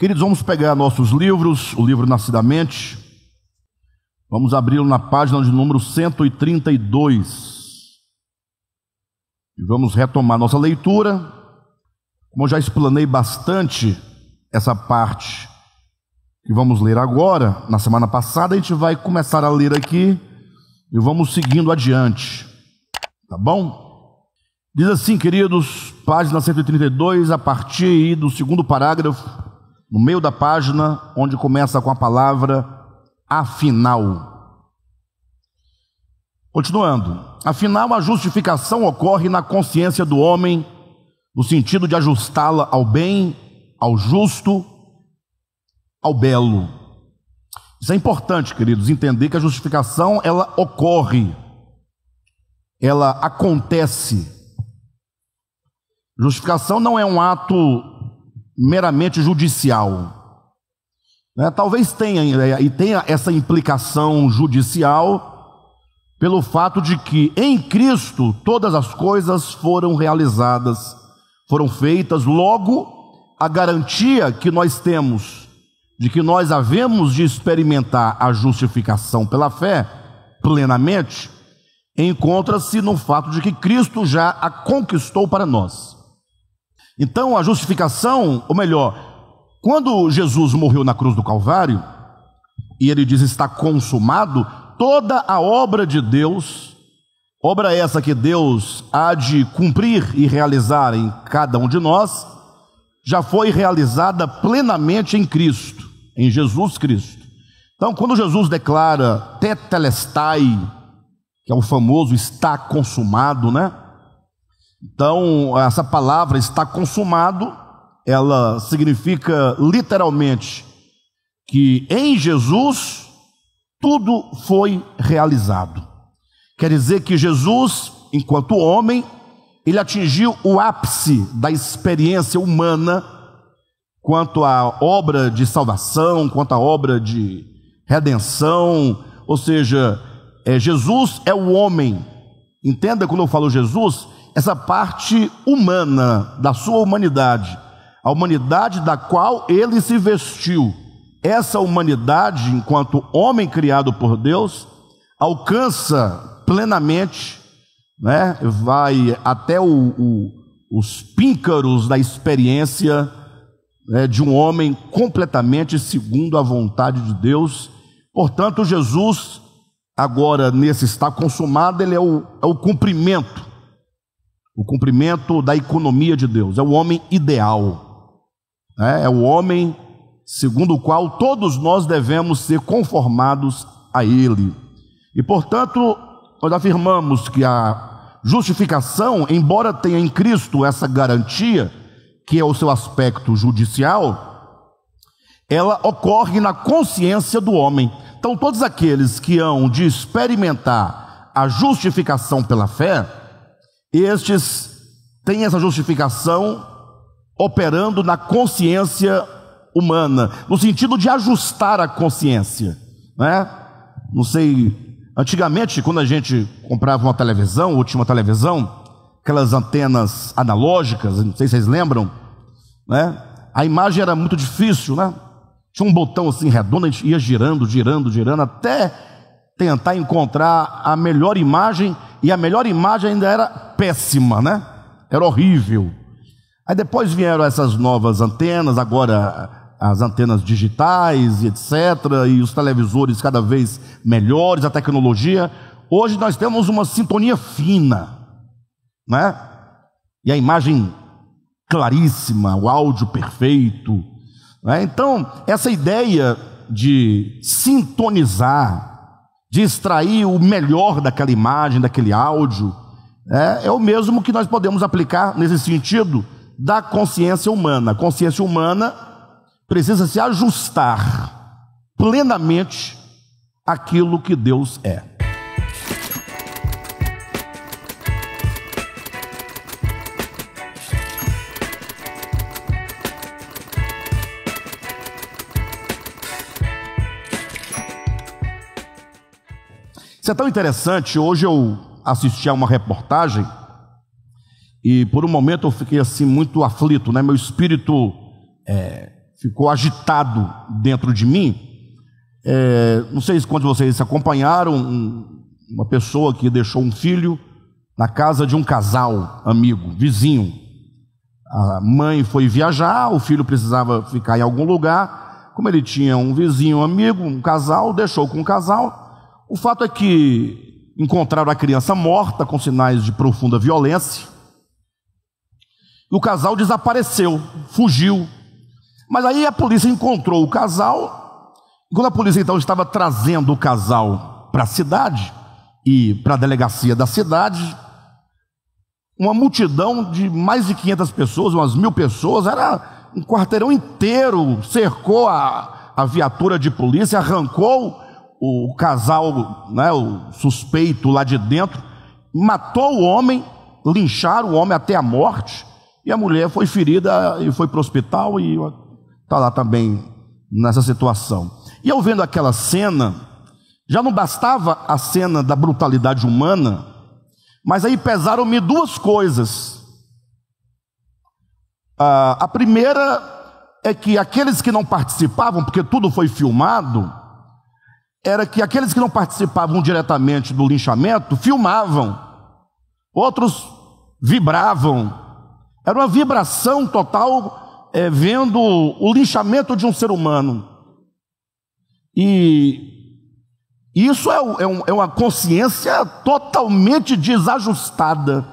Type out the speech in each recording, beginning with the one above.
Queridos, vamos pegar nossos livros, o livro Nascidamente, vamos abri-lo na página de número 132, e vamos retomar nossa leitura. Como eu já explanei bastante essa parte que vamos ler agora, na semana passada, a gente vai começar a ler aqui e vamos seguindo adiante, tá bom? Diz assim, queridos, página 132, a partir do segundo parágrafo, no meio da página, onde começa com a palavra afinal. Continuando, afinal a justificação ocorre na consciência do homem, no sentido de ajustá-la ao bem, ao justo, ao belo. Isso é importante, queridos, entender que a justificação, ela ocorre, ela acontece. Justificação não é um ato meramente judicial, né? Talvez tenha essa implicação judicial pelo fato de que em Cristo todas as coisas foram realizadas, foram feitas. Logo, a garantia que nós temos de que nós havemos de experimentar a justificação pela fé plenamente encontra-se no fato de que Cristo já a conquistou para nós. Então a justificação, ou melhor, quando Jesus morreu na cruz do Calvário, e ele diz está consumado, toda a obra de Deus, obra essa que Deus há de cumprir e realizar em cada um de nós, já foi realizada plenamente em Cristo, em Jesus Cristo. Então quando Jesus declara tetelestai, que é o famoso está consumado, né? Então, essa palavra está consumado, ela significa literalmente que em Jesus tudo foi realizado. Quer dizer que Jesus, enquanto homem, ele atingiu o ápice da experiência humana quanto à obra de salvação, quanto à obra de redenção, ou seja, Jesus é o homem. Entenda quando eu falo Jesus, essa parte humana da sua humanidade, a humanidade da qual ele se vestiu. Essa humanidade, enquanto homem criado por Deus, alcança plenamente, né, vai até os píncaros da experiência, né, de um homem completamente segundo a vontade de Deus. Portanto, Jesus, agora nesse está consumado, ele é o cumprimento da economia de Deus, é o homem ideal, né? É o homem segundo o qual todos nós devemos ser conformados a ele. E portanto, nós afirmamos que a justificação, embora tenha em Cristo essa garantia, que é o seu aspecto judicial, ela ocorre na consciência do homem. Então todos aqueles que hão de experimentar a justificação pela fé, estes têm essa justificação operando na consciência humana, no sentido de ajustar a consciência, né? Não sei, antigamente quando a gente comprava uma televisão, ou tinha uma televisão, aquelas antenas analógicas, não sei se vocês lembram, né? A imagem era muito difícil, né? Tinha um botão assim redondo, a gente ia girando, até tentar encontrar a melhor imagem, e a melhor imagem ainda era péssima, né? Era horrível. Aí depois vieram essas novas antenas, agora as antenas digitais e etc, e os televisores cada vez melhores, a tecnologia. Hoje nós temos uma sintonia fina, né? E a imagem claríssima, o áudio perfeito, né? Então, essa ideia de sintonizar, de extrair o melhor daquela imagem, daquele áudio, é o mesmo que nós podemos aplicar nesse sentido da consciência humana. A consciência humana precisa se ajustar plenamente àquilo que Deus é. Isso é tão interessante. Hoje eu assisti a uma reportagem e por um momento eu fiquei assim muito aflito, né? Meu espírito ficou agitado dentro de mim. Não sei se quando vocês acompanharam uma pessoa que deixou um filho na casa de um casal amigo, vizinho. A mãe foi viajar, o filho precisava ficar em algum lugar. Como ele tinha um vizinho amigo, um casal, deixou com o casal. O fato é que encontraram a criança morta com sinais de profunda violência. E o casal desapareceu, fugiu. Mas aí a polícia encontrou o casal. Quando a polícia então estava trazendo o casal para a cidade e para a delegacia da cidade, uma multidão de mais de 500 pessoas, umas 1000 pessoas, era um quarteirão inteiro, cercou a viatura de polícia, arrancou o casal, né, o suspeito lá de dentro, matou o homem, lincharam o homem até a morte, e a mulher foi ferida e foi para o hospital e está lá também nessa situação. E eu vendo aquela cena, já não bastava a cena da brutalidade humana, mas aí pesaram-me duas coisas. A primeira é que aqueles que não participavam, porque tudo foi filmado, era que aqueles que não participavam diretamente do linchamento filmavam, outros vibravam. Era uma vibração total, vendo o linchamento de um ser humano. E isso é uma consciência totalmente desajustada,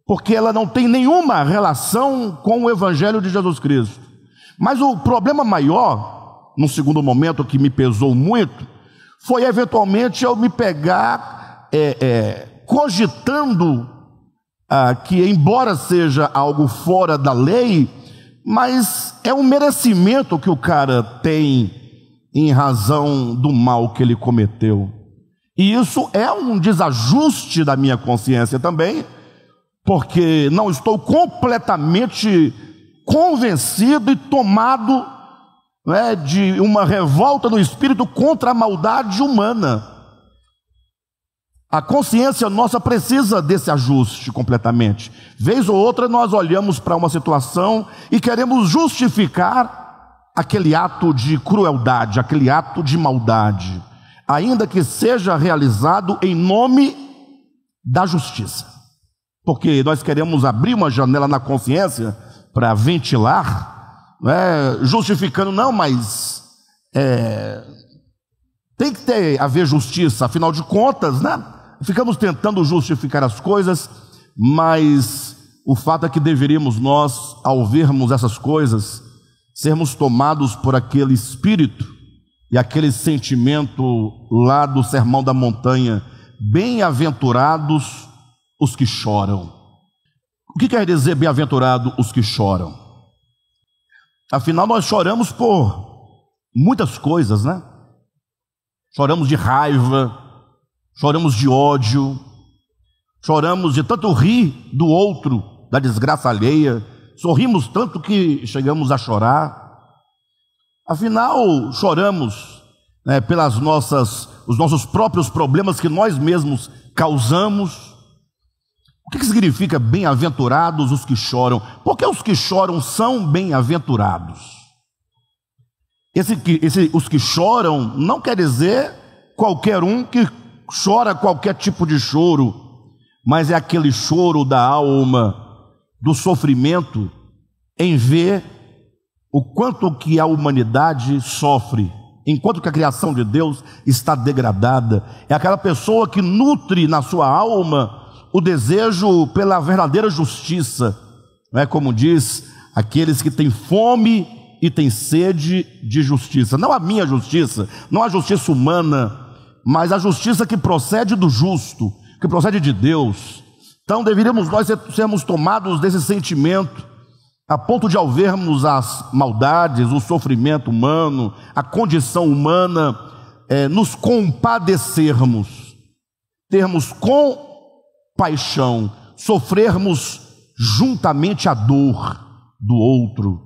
porque ela não tem nenhuma relação com o Evangelho de Jesus Cristo. Mas o problema maior, num segundo momento que me pesou muito, foi eventualmente eu me pegar cogitando que, embora seja algo fora da lei, mas é um merecimento que o cara tem em razão do mal que ele cometeu. E isso é um desajuste da minha consciência também, porque não estou completamente convencido e tomado, né, de uma revolta no espírito contra a maldade humana. A consciência nossa precisa desse ajuste completamente. Vez ou outra nós olhamos para uma situação e queremos justificar aquele ato de crueldade, aquele ato de maldade, ainda que seja realizado em nome da justiça. Porque nós queremos abrir uma janela na consciência para ventilar, né, justificando, não, mas tem que haver justiça, afinal de contas, né? Ficamos tentando justificar as coisas, mas o fato é que deveríamos nós, ao vermos essas coisas, sermos tomados por aquele espírito e aquele sentimento lá do Sermão da Montanha: bem-aventurados os que choram. O que quer dizer bem-aventurado os que choram? Afinal, nós choramos por muitas coisas, né? Choramos de raiva, choramos de ódio, choramos de tanto rir do outro, da desgraça alheia, sorrimos tanto que chegamos a chorar. Afinal, choramos, né, os nossos próprios problemas que nós mesmos causamos. O que significa bem-aventurados os que choram? Porque os que choram são bem-aventurados. Os que choram não quer dizer qualquer um que chora qualquer tipo de choro, mas é aquele choro da alma, do sofrimento, em ver o quanto que a humanidade sofre, enquanto que a criação de Deus está degradada. É aquela pessoa que nutre na sua alma o desejo pela verdadeira justiça, não é? Como diz, aqueles que têm fome e têm sede de justiça, não a minha justiça, não a justiça humana, mas a justiça que procede do justo, que procede de Deus. Então deveríamos nós sermos tomados desse sentimento, a ponto de, ao vermos as maldades, o sofrimento humano, a condição humana, nos compadecermos, termos compaixão, sofrermos juntamente a dor do outro,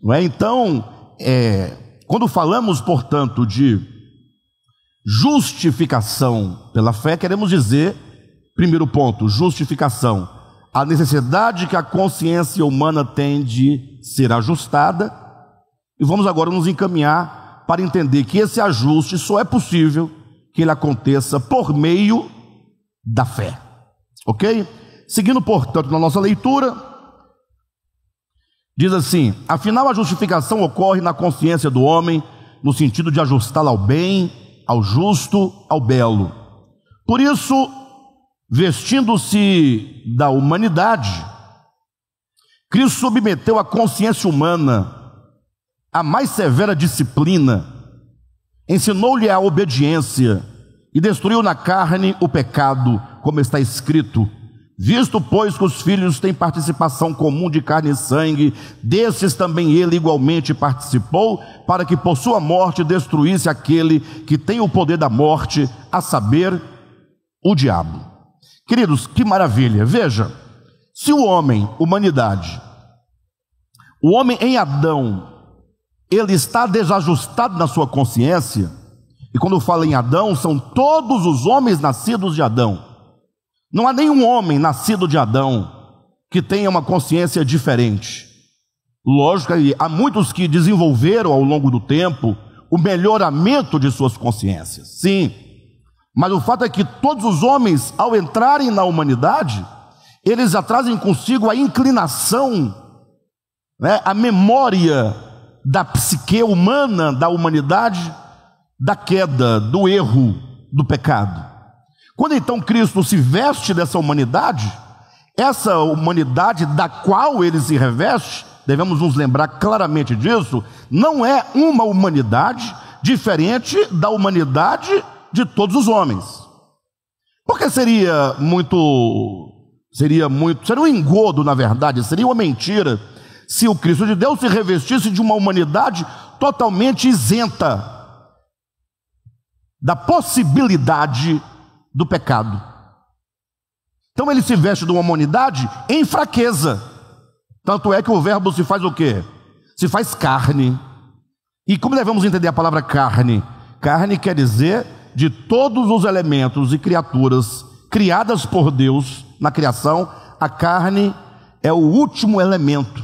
não é? Então, quando falamos, portanto, de justificação pela fé, queremos dizer, primeiro ponto, justificação, a necessidade que a consciência humana tem de ser ajustada. E vamos agora nos encaminhar para entender que esse ajuste só é possível que ele aconteça por meio da fé. Ok? Seguindo, portanto, na nossa leitura, diz assim: afinal a justificação ocorre na consciência do homem, no sentido de ajustá-la ao bem, ao justo, ao belo. Por isso, vestindo-se da humanidade, Cristo submeteu a consciência humana à mais severa disciplina, ensinou-lhe a obediência e destruiu na carne o pecado, como está escrito: visto, pois, que os filhos têm participação comum de carne e sangue, desses também ele igualmente participou, para que por sua morte destruísse aquele que tem o poder da morte, a saber, o diabo. Queridos, que maravilha! Veja, se o homem, humanidade, o homem em Adão, ele está desajustado na sua consciência, e quando fala em Adão, são todos os homens nascidos de Adão. Não há nenhum homem nascido de Adão que tenha uma consciência diferente. Lógico que há muitos que desenvolveram ao longo do tempo o melhoramento de suas consciências, sim, mas o fato é que todos os homens, ao entrarem na humanidade, eles já trazem consigo a inclinação, a memória da psique humana, da humanidade, da queda, do erro, do pecado. Quando então Cristo se veste dessa humanidade, essa humanidade da qual ele se reveste, devemos nos lembrar claramente disso, não é uma humanidade diferente da humanidade de todos os homens. Porque seria um engodo, na verdade, seria uma mentira se o Cristo de Deus se revestisse de uma humanidade totalmente isenta da possibilidade do pecado. Então ele se veste de uma humanidade em fraqueza. Tanto é que o verbo se faz o quê? Se faz carne. E como devemos entender a palavra carne? Carne quer dizer de todos os elementos e criaturas criadas por Deus na criação, a carne é o último elemento,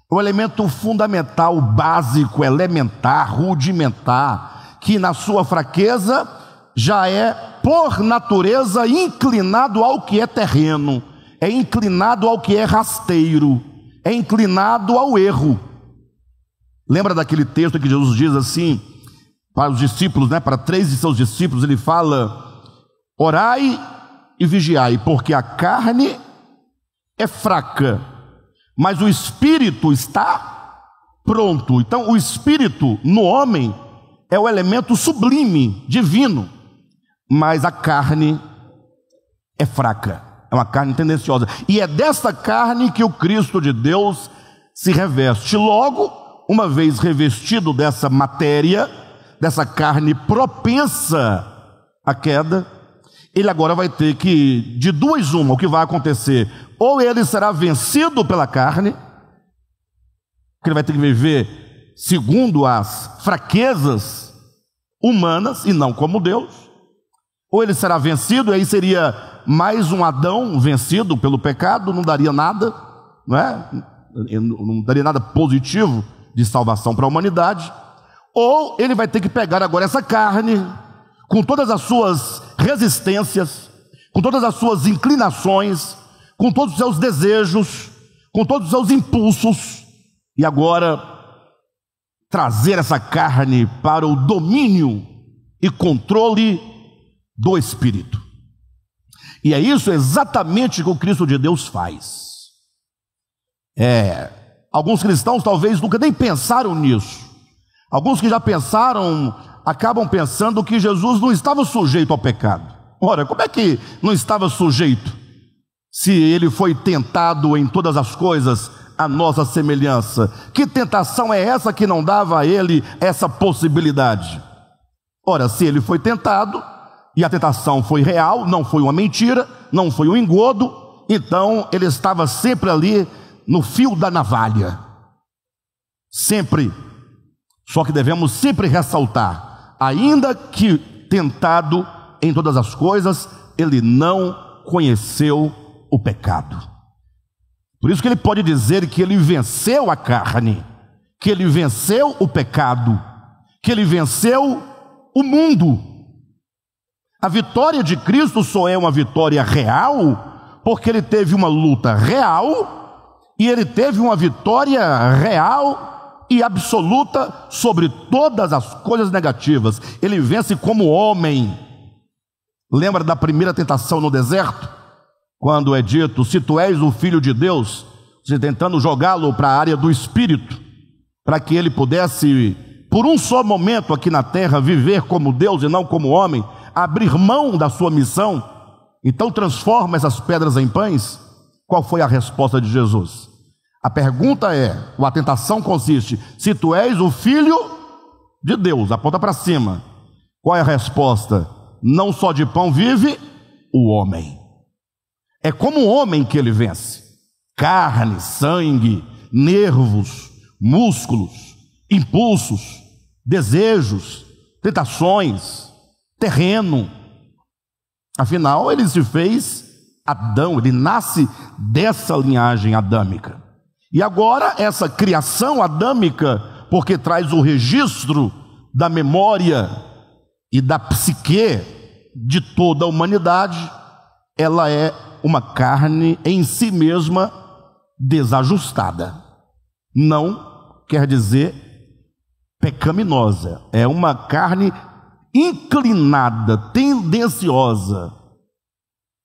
o elemento fundamental, básico, elementar, rudimentar, que na sua fraqueza já é, por natureza, inclinado ao que é terreno, é inclinado ao que é rasteiro, é inclinado ao erro. Lembra daquele texto que Jesus diz assim para os discípulos, para 3 de seus discípulos, ele fala: orai e vigiai, porque a carne é fraca, mas o espírito está pronto. Então o espírito no homem é o elemento sublime, divino, mas a carne é fraca, é uma carne tendenciosa, e é dessa carne que o Cristo de Deus se reveste. Logo, uma vez revestido dessa matéria, dessa carne propensa à queda, ele agora vai ter que, de duas uma, o que vai acontecer: ou ele será vencido pela carne, que ele vai ter que viver segundo as fraquezas humanas e não como Deus, ou ele será vencido, e aí seria mais um Adão vencido pelo pecado, não daria nada, não daria nada positivo de salvação para a humanidade. Ou ele vai ter que pegar agora essa carne, com todas as suas resistências, com todas as suas inclinações, com todos os seus desejos, com todos os seus impulsos, e agora trazer essa carne para o domínio e controle do Espírito. E é isso exatamente que o Cristo de Deus faz. Alguns cristãos talvez nunca nem pensaram nisso. Alguns que já pensaram, acabam pensando que Jesus não estava sujeito ao pecado. Ora, como é que não estava sujeito, se ele foi tentado em todas as coisas à nossa semelhança? Que tentação é essa que não dava a ele essa possibilidade? Ora, se ele foi tentado, e a tentação foi real, não foi uma mentira, não foi um engodo, então ele estava sempre ali no fio da navalha. Sempre. Só que devemos sempre ressaltar: ainda que tentado em todas as coisas, ele não conheceu o pecado. Por isso que ele pode dizer que ele venceu a carne, que ele venceu o pecado, que ele venceu o mundo. A vitória de Cristo só é uma vitória real porque ele teve uma luta real e ele teve uma vitória real e absoluta sobre todas as coisas negativas. Ele vence como homem. Lembra da primeira tentação no deserto? Quando é dito, se tu és o Filho de Deus, você tentando jogá-lo para a área do Espírito, para que ele pudesse, por um só momento aqui na terra, viver como Deus e não como homem, abrir mão da sua missão, então transforma essas pedras em pães. Qual foi a resposta de Jesus? A pergunta é, a tentação consiste, se tu és o Filho de Deus, aponta para cima. Qual é a resposta? Não só de pão vive o homem. É como um homem que ele vence. Carne, sangue, nervos, músculos, impulsos, desejos, tentações, terreno. Afinal, ele se fez Adão, ele nasce dessa linhagem adâmica. E agora essa criação adâmica, porque traz o registro da memória e da psique de toda a humanidade, ela é uma carne em si mesma desajustada. Não quer dizer pecaminosa, é uma carne inclinada, tendenciosa,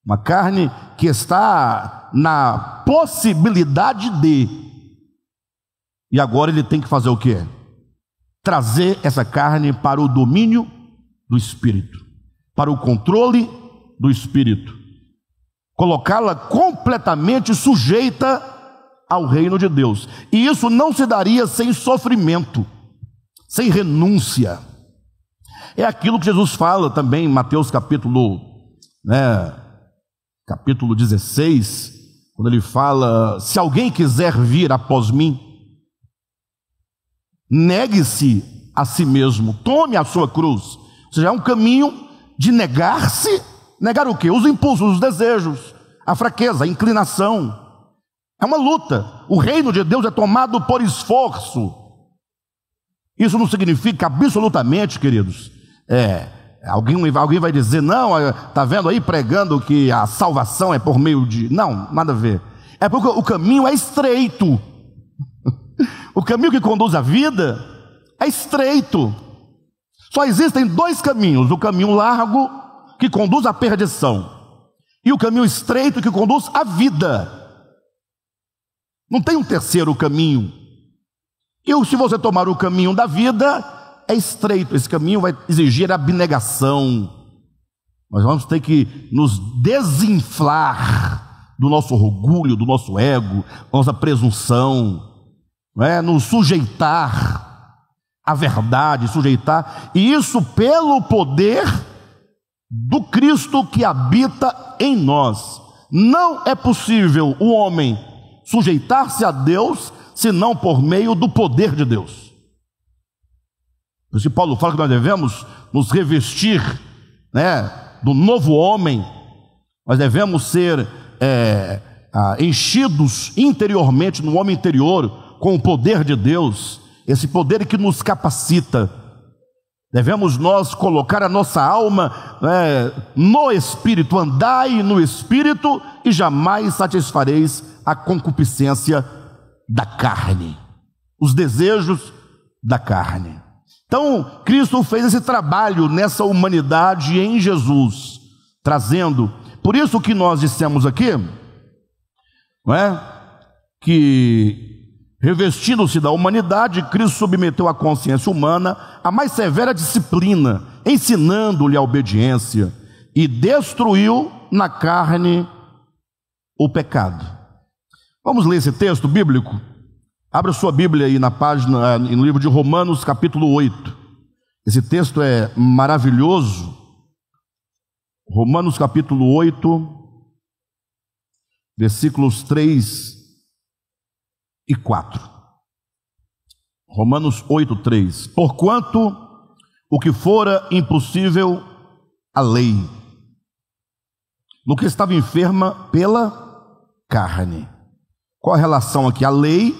uma carne que está na possibilidade de. E agora ele tem que fazer o quê? Trazer essa carne para o domínio do Espírito, para o controle do Espírito, colocá-la completamente sujeita ao reino de Deus. E isso não se daria sem sofrimento, sem renúncia. É aquilo que Jesus fala também em Mateus capítulo 16, quando ele fala, se alguém quiser vir após mim, negue-se a si mesmo, tome a sua cruz. Ou seja, é um caminho de negar-se. Negar o quê? Os impulsos, os desejos, a fraqueza, a inclinação. É uma luta. O reino de Deus é tomado por esforço. Isso não significa absolutamente, queridos, alguém vai dizer, não, está vendo aí pregando que a salvação é por meio de... Não, nada a ver. É porque o caminho é estreito. O caminho que conduz à vida é estreito. Só existem dois caminhos: o caminho largo, que conduz à perdição, e o caminho estreito, que conduz à vida. Não tem um terceiro caminho. E se você tomar o caminho da vida, é estreito. Esse caminho vai exigir abnegação. Nós vamos ter que nos desinflar do nosso orgulho, do nosso ego, nossa presunção, nos sujeitar à verdade, e isso pelo poder do Cristo que habita em nós. Não é possível o homem sujeitar-se a Deus senão por meio do poder de Deus. Por isso Paulo fala que nós devemos nos revestir, do novo homem. Nós devemos ser enchidos interiormente, no homem interior, com o poder de Deus, esse poder que nos capacita. Devemos nós colocar a nossa alma no Espírito. Andai no Espírito e jamais satisfareis a concupiscência da carne, os desejos da carne. Então Cristo fez esse trabalho nessa humanidade em Jesus, trazendo, por isso que nós dissemos aqui, que revestindo-se da humanidade, Cristo submeteu a consciência humana à mais severa disciplina, ensinando-lhe a obediência, e destruiu na carne o pecado. Vamos ler esse texto bíblico? Abra sua Bíblia aí no livro de Romanos, capítulo 8. Esse texto é maravilhoso. Romanos, capítulo 8, versículos 3 e 4. Romanos 8, 3. Porquanto o que fora impossível à lei, no que estava enferma pela carne. Qual a relação aqui? A lei,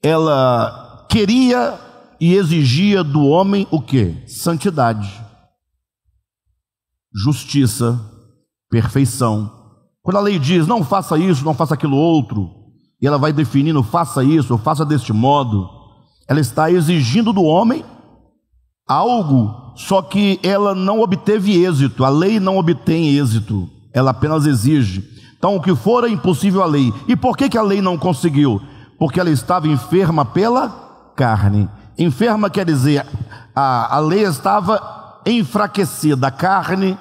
ela queria e exigia do homem o quê? Santidade, justiça, perfeição. Quando a lei diz, não faça isso, não faça aquilo outro, e ela vai definindo, faça isso, faça deste modo, ela está exigindo do homem algo, só que ela não obteve êxito. A lei não obtém êxito, ela apenas exige. Então, o que for é impossível à lei. E por que a lei não conseguiu? Porque ela estava enferma pela carne. Enferma quer dizer, a lei estava enfraquecida, a carne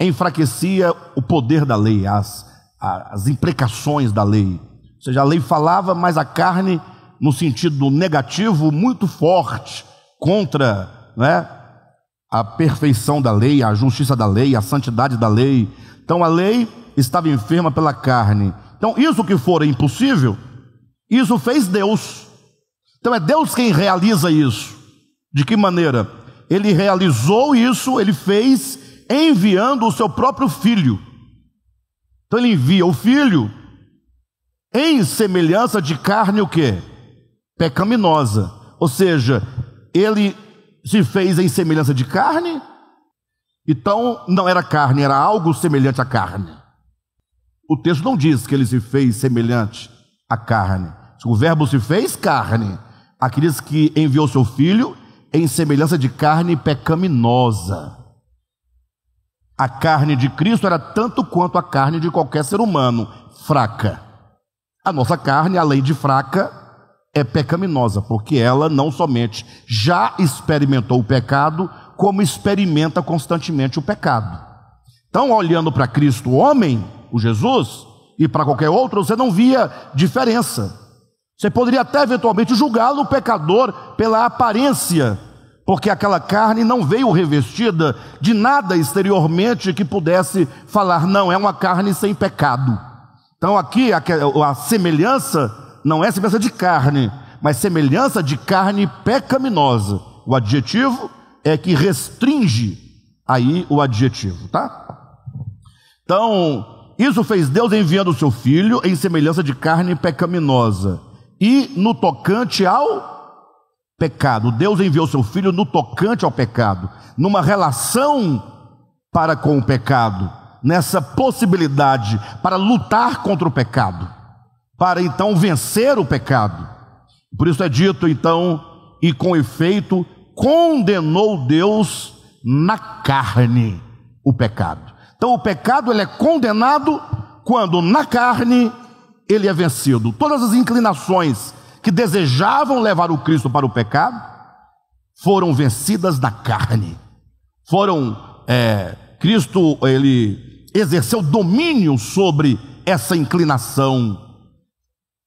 enfraquecia o poder da lei, as implicações da lei. Ou seja, a lei falava, mas a carne, no sentido negativo, muito forte, contra, né, a perfeição da lei, a justiça da lei, a santidade da lei. Então a lei estava enferma pela carne. Então isso que for impossível, isso fez Deus. Então é Deus quem realiza isso. De que maneira? Ele realizou isso, ele fez enviando o seu próprio filho. Então ele envia o filho em semelhança de carne o quê? Pecaminosa. Ou seja, ele se fez em semelhança de carne, então não era carne, era algo semelhante à carne. O texto não diz que ele se fez semelhante à carne. O verbo se fez carne. Aqui diz que enviou seu filho em semelhança de carne pecaminosa. A carne de Cristo era tanto quanto a carne de qualquer ser humano, fraca. A nossa carne, além de fraca, é pecaminosa, porque ela não somente já experimentou o pecado, como experimenta constantemente o pecado. Então, olhando para Cristo, o homem, o Jesus, e para qualquer outro, você não via diferença. Você poderia até eventualmente julgá-lo pecador pela aparência, porque aquela carne não veio revestida de nada exteriormente que pudesse falar, não, é uma carne sem pecado. Então aqui a semelhança não é semelhança de carne, mas semelhança de carne pecaminosa. O adjetivo é que restringe aí o adjetivo, tá? Então, isso fez Deus enviando o seu filho em semelhança de carne pecaminosa. E no tocante ao pecado, Deus enviou seu filho no tocante ao pecado, numa relação para com o pecado, nessa possibilidade para lutar contra o pecado, para então vencer o pecado. Por isso é dito então, e com efeito condenou Deus na carne o pecado. Então o pecado ele é condenado quando na carne ele é vencido. Todas as inclinações que desejavam levar o Cristo para o pecado foram vencidas na carne. Cristo ele exerceu domínio sobre essa inclinação.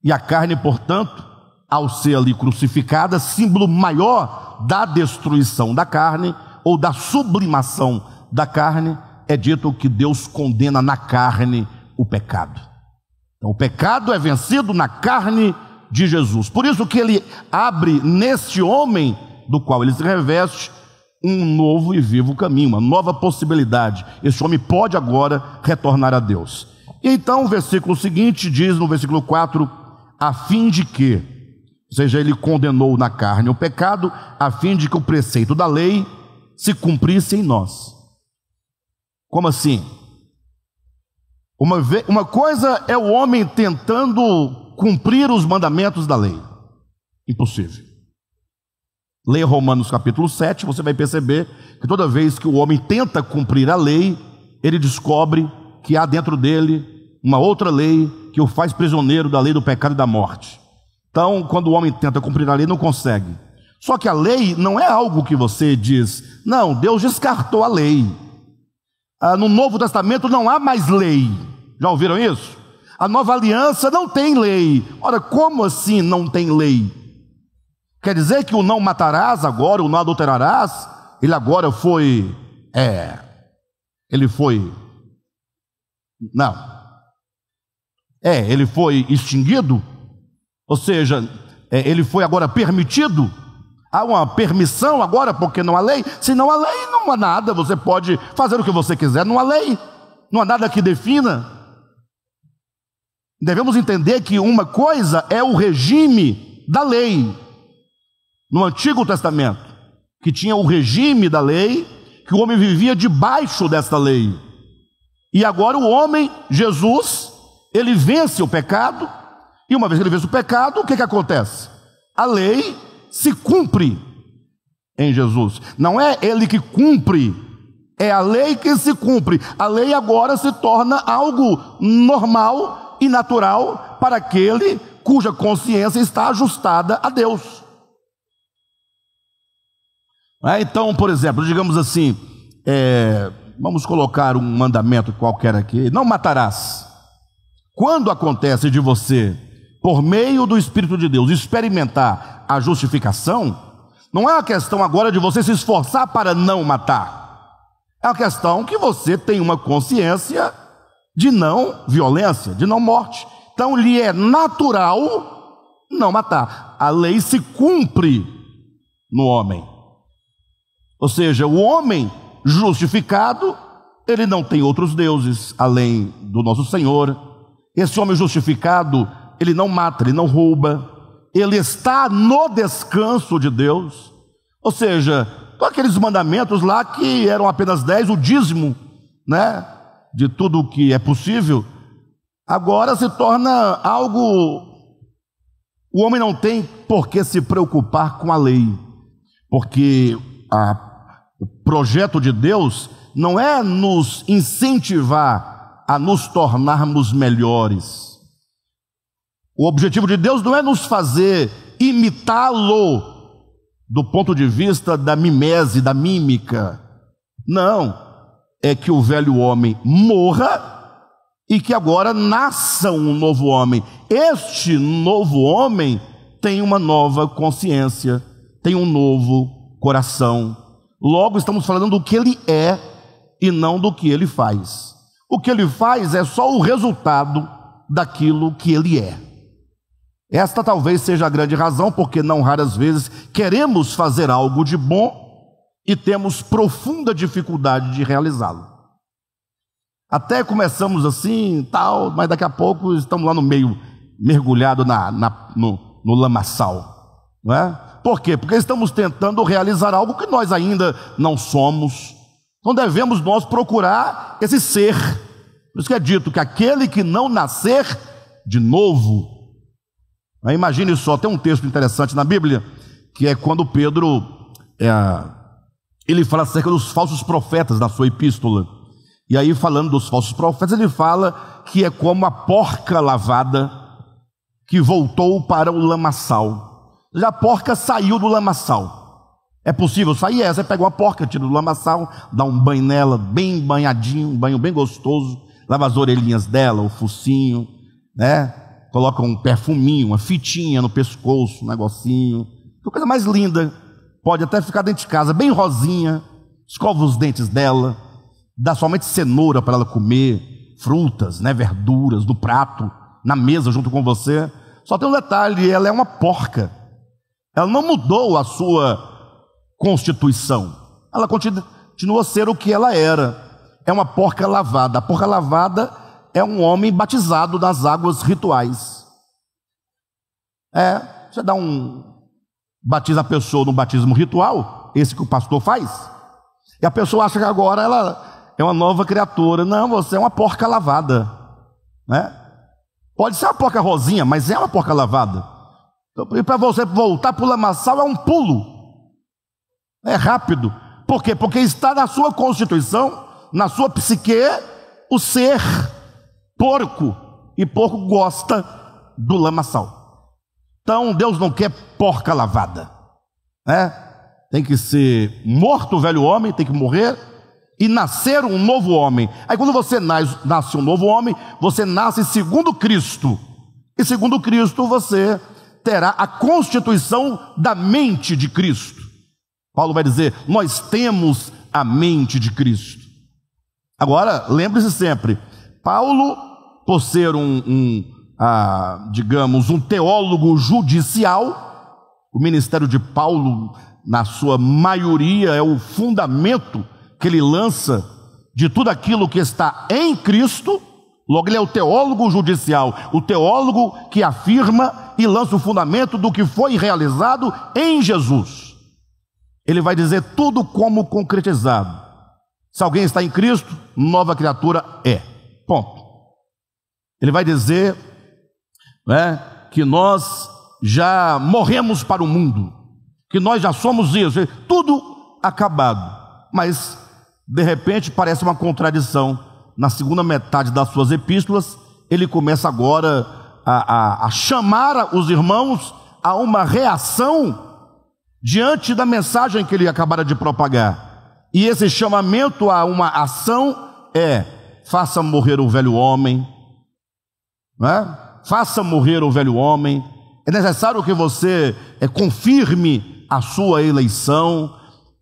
E a carne, portanto, ao ser ali crucificada, símbolo maior da destruição da carne ou da sublimação da carne, é dito que Deus condena na carne o pecado. Então, o pecado é vencido na carne de Jesus. Por isso que ele abre neste homem, do qual ele se reveste, um novo e vivo caminho, uma nova possibilidade. Este homem pode agora retornar a Deus. E então o versículo seguinte diz, no versículo 4, a fim de que, ou seja, ele condenou na carne o pecado, a fim de que o preceito da lei se cumprisse em nós. Como assim? Uma coisa é o homem tentando cumprir os mandamentos da lei. Impossível. Leia Romanos capítulo 7, você vai perceber que toda vez que o homem tenta cumprir a lei, ele descobre que há dentro dele uma outra lei que o faz prisioneiro da lei do pecado e da morte. Então, quando o homem tenta cumprir a lei, não consegue. Só que a lei não é algo que você diz, não, Deus descartou a lei. No Novo Testamento não há mais lei. Já ouviram isso? A nova aliança não tem lei. Ora, como assim não tem lei? Quer dizer que o não matarás agora, o não adulterarás, ele agora foi, ele foi extinguido? Ou seja, ele foi agora permitido? Há uma permissão agora porque não há lei? Se não há lei, não há nada, você pode fazer o que você quiser, não há lei, não há nada que defina. Devemos entender que uma coisa é o regime da lei no Antigo Testamento, que tinha o regime da lei, que o homem vivia debaixo desta lei. E agora o homem, Jesus, ele vence o pecado, e uma vez que ele vence o pecado, o que acontece? A lei se cumpre em Jesus. Não é ele que cumpre, é a lei que se cumpre. A lei agora se torna algo normal e natural para aquele cuja consciência está ajustada a Deus. Então, por exemplo, digamos assim, vamos colocar um mandamento qualquer aqui: não matarás. Quando acontece de você, por meio do Espírito de Deus, experimentar a justificação, não é uma questão agora de você se esforçar para não matar. É uma questão que você tem uma consciência de não violência, de não morte. Então lhe é natural não matar. A lei se cumpre no homem. Ou seja, o homem justificado, ele não tem outros deuses além do nosso Senhor. Esse homem justificado, ele não mata, ele não rouba, ele está no descanso de Deus. Ou seja, todos aqueles mandamentos lá que eram apenas 10, o dízimo, né, de tudo o que é possível, agora se torna algo. O homem não tem por que se preocupar com a lei, porque o projeto de Deus não é nos incentivar a nos tornarmos melhores. O objetivo de Deus não é nos fazer imitá-lo do ponto de vista da mimese, da mímica. Não, é que o velho homem morra e que agora nasça um novo homem. Este novo homem tem uma nova consciência, tem um novo coração. Logo estamos falando do que ele é e não do que ele faz. O que ele faz é só o resultado daquilo que ele é. Esta talvez seja a grande razão porque não raras vezes queremos fazer algo de bom e temos profunda dificuldade de realizá-lo. Até começamos assim, tal, mas daqui a pouco estamos lá no meio, mergulhado no lamaçal, não é? Por quê? Porque estamos tentando realizar algo que nós ainda não somos. Então devemos nós procurar esse ser. Por isso que é dito que aquele que não nascer de novo. Imagine só, tem um texto interessante na Bíblia, que é quando Pedro, ele fala acerca dos falsos profetas na sua epístola. E aí, falando dos falsos profetas, ele fala que é como a porca lavada que voltou para o lamaçal. Já a porca saiu do lamaçal. É possível sair? Você pega uma porca, tira do lamaçal, dá um banho nela, bem banhadinho, um banho bem gostoso, lava as orelhinhas dela, o focinho, né? Coloca um perfuminho, uma fitinha no pescoço, um negocinho, que coisa mais linda. Pode até ficar dentro de casa, bem rosinha, escova os dentes dela, dá somente cenoura para ela comer, frutas, né, verduras do prato, na mesa junto com você. Só tem um detalhe: ela é uma porca. Ela não mudou a sua constituição. Ela continua a ser o que ela era. É uma porca lavada. A porca lavada é um homem batizado nas águas rituais. Você batiza a pessoa no batismo ritual, esse que o pastor faz, e a pessoa acha que agora ela é uma nova criatura. Não, você é uma porca lavada, né? Pode ser uma porca rosinha, mas é uma porca lavada. E para você voltar para o lamaçal é um pulo, é rápido. Por quê? Porque está na sua constituição, na sua psique, o ser porco, e porco gosta do lamaçal. Então Deus não quer porca lavada, né? Tem que ser morto o velho homem, tem que morrer e nascer um novo homem. Aí quando você nasce um novo homem, você nasce segundo Cristo, e segundo Cristo você terá a constituição da mente de Cristo. Paulo vai dizer: nós temos a mente de Cristo. Agora, lembre-se sempre, Paulo, por ser digamos, um teólogo judicial, o ministério de Paulo, na sua maioria, é o fundamento que ele lança de tudo aquilo que está em Cristo. Logo, ele é o teólogo judicial, o teólogo que afirma e lança o fundamento do que foi realizado em Jesus. Ele vai dizer tudo como concretizado. Se alguém está em Cristo, nova criatura é. Ponto. Ele vai dizer, né, que nós já morremos para o mundo, que nós já somos isso, tudo acabado. Mas, de repente, parece uma contradição. Na segunda metade das suas epístolas, ele começa agora a chamar os irmãos a uma reação diante da mensagem que ele acabara de propagar. E esse chamamento a uma ação é: faça morrer o velho homem, né? Faça morrer o velho homem. É necessário que você confirme a sua eleição.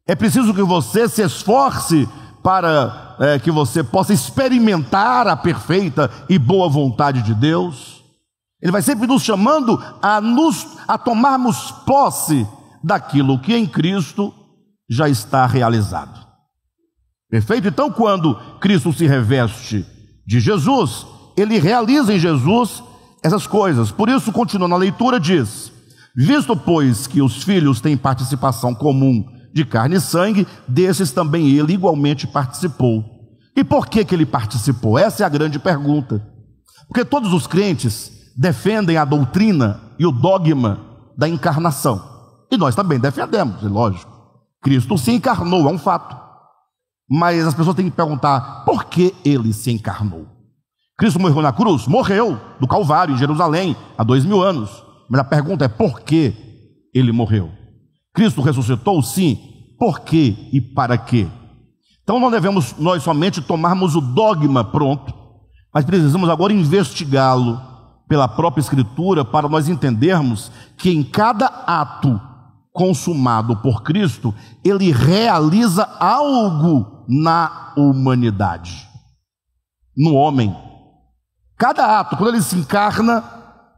É preciso que você se esforce para que você possa experimentar a perfeita e boa vontade de Deus. Ele vai sempre nos chamando a tomarmos posse daquilo que em Cristo já está realizado. Perfeito? Então, quando Cristo se reveste de Jesus, ele realiza em Jesus essas coisas. Por isso, continuando a leitura, diz: visto, pois, que os filhos têm participação comum de carne e sangue, desses também ele igualmente participou. E por que ele participou? Essa é a grande pergunta. Porque todos os crentes defendem a doutrina e o dogma da encarnação. E nós também defendemos, é lógico. Cristo se encarnou, é um fato. Mas as pessoas têm que perguntar: por que ele se encarnou? Cristo morreu na cruz? Morreu, do Calvário, em Jerusalém, há 2000 anos. Mas a pergunta é: por que ele morreu? Cristo ressuscitou? Sim. Por quê e para quê? Então não devemos nós somente tomarmos o dogma pronto, mas precisamos agora investigá-lo pela própria Escritura, para nós entendermos que em cada ato consumado por Cristo, ele realiza algo na humanidade, no homem. Cada ato, quando ele se encarna,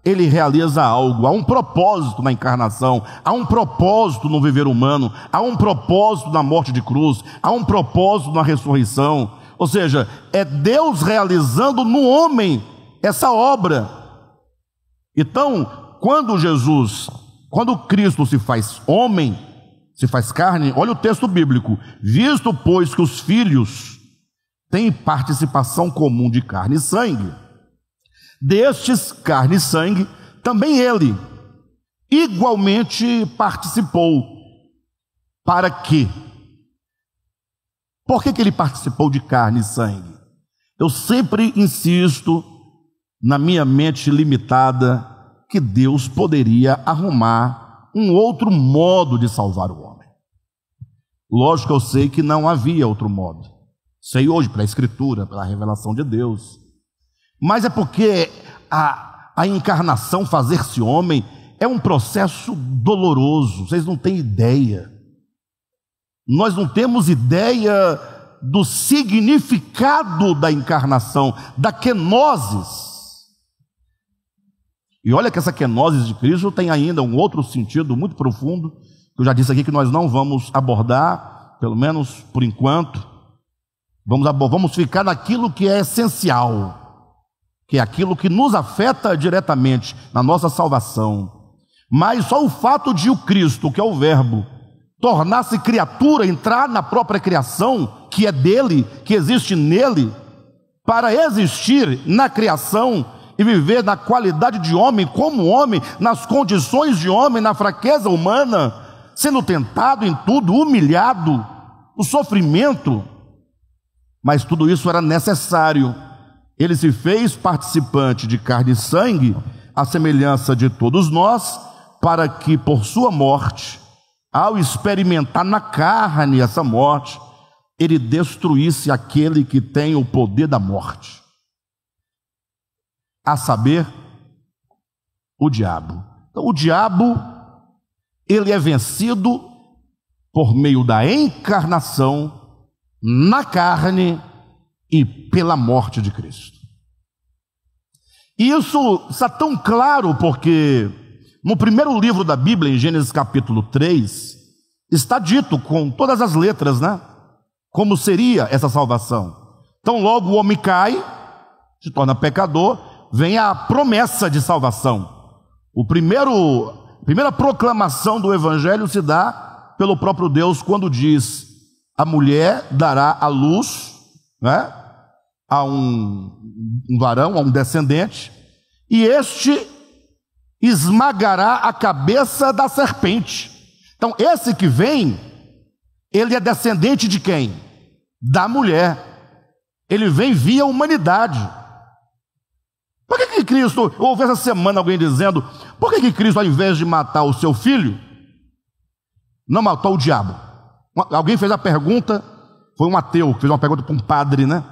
ele realiza algo. Há um propósito na encarnação, há um propósito no viver humano, há um propósito na morte de cruz, há um propósito na ressurreição. Ou seja, é Deus realizando no homem essa obra. Então, quando Cristo se faz homem, se faz carne, olha o texto bíblico: visto, pois, que os filhos têm participação comum de carne e sangue, destes, carne e sangue, também ele igualmente participou. Para quê? Por que ele participou de carne e sangue? Eu sempre insisto, na minha mente limitada, que Deus poderia arrumar um outro modo de salvar o homem. Lógico que eu sei que não havia outro modo. Sei hoje pela Escritura, pela revelação de Deus. Mas é porque a encarnação, fazer-se homem, é um processo doloroso. Vocês não têm ideia. Nós não temos ideia do significado da encarnação, da kenosis. E olha que essa kenosis de Cristo tem ainda um outro sentido muito profundo, que eu já disse aqui que nós não vamos abordar, pelo menos por enquanto. Vamos ficar naquilo que é essencial, que é aquilo que nos afeta diretamente na nossa salvação. Mas só o fato de o Cristo, que é o Verbo, tornar-se criatura, entrar na própria criação, que é dele, que existe nele, para existir na criação e viver na qualidade de homem, como homem, nas condições de homem, na fraqueza humana, sendo tentado em tudo, humilhado, o sofrimento. Mas tudo isso era necessário. Ele se fez participante de carne e sangue, à semelhança de todos nós, para que por sua morte, ao experimentar na carne essa morte, ele destruísse aquele que tem o poder da morte, a saber, o diabo. Então o diabo, ele é vencido por meio da encarnação na carne e pela morte de Cristo. E isso está tão claro porque no primeiro livro da Bíblia, em Gênesis capítulo 3, está dito com todas as letras, né? Como seria essa salvação. Então logo o homem cai, se torna pecador, vem a promessa de salvação. A primeira proclamação do Evangelho se dá pelo próprio Deus, quando diz: a mulher dará à luz, né, a um varão, a um descendente, e este esmagará a cabeça da serpente. Então, esse que vem, ele é descendente de quem? Da mulher. Ele vem via humanidade. Por que Cristo, eu ouvi essa semana alguém dizendo, por que Cristo, ao invés de matar o seu filho, não matou o diabo? Alguém fez a pergunta, foi um ateu que fez uma pergunta para um padre, né?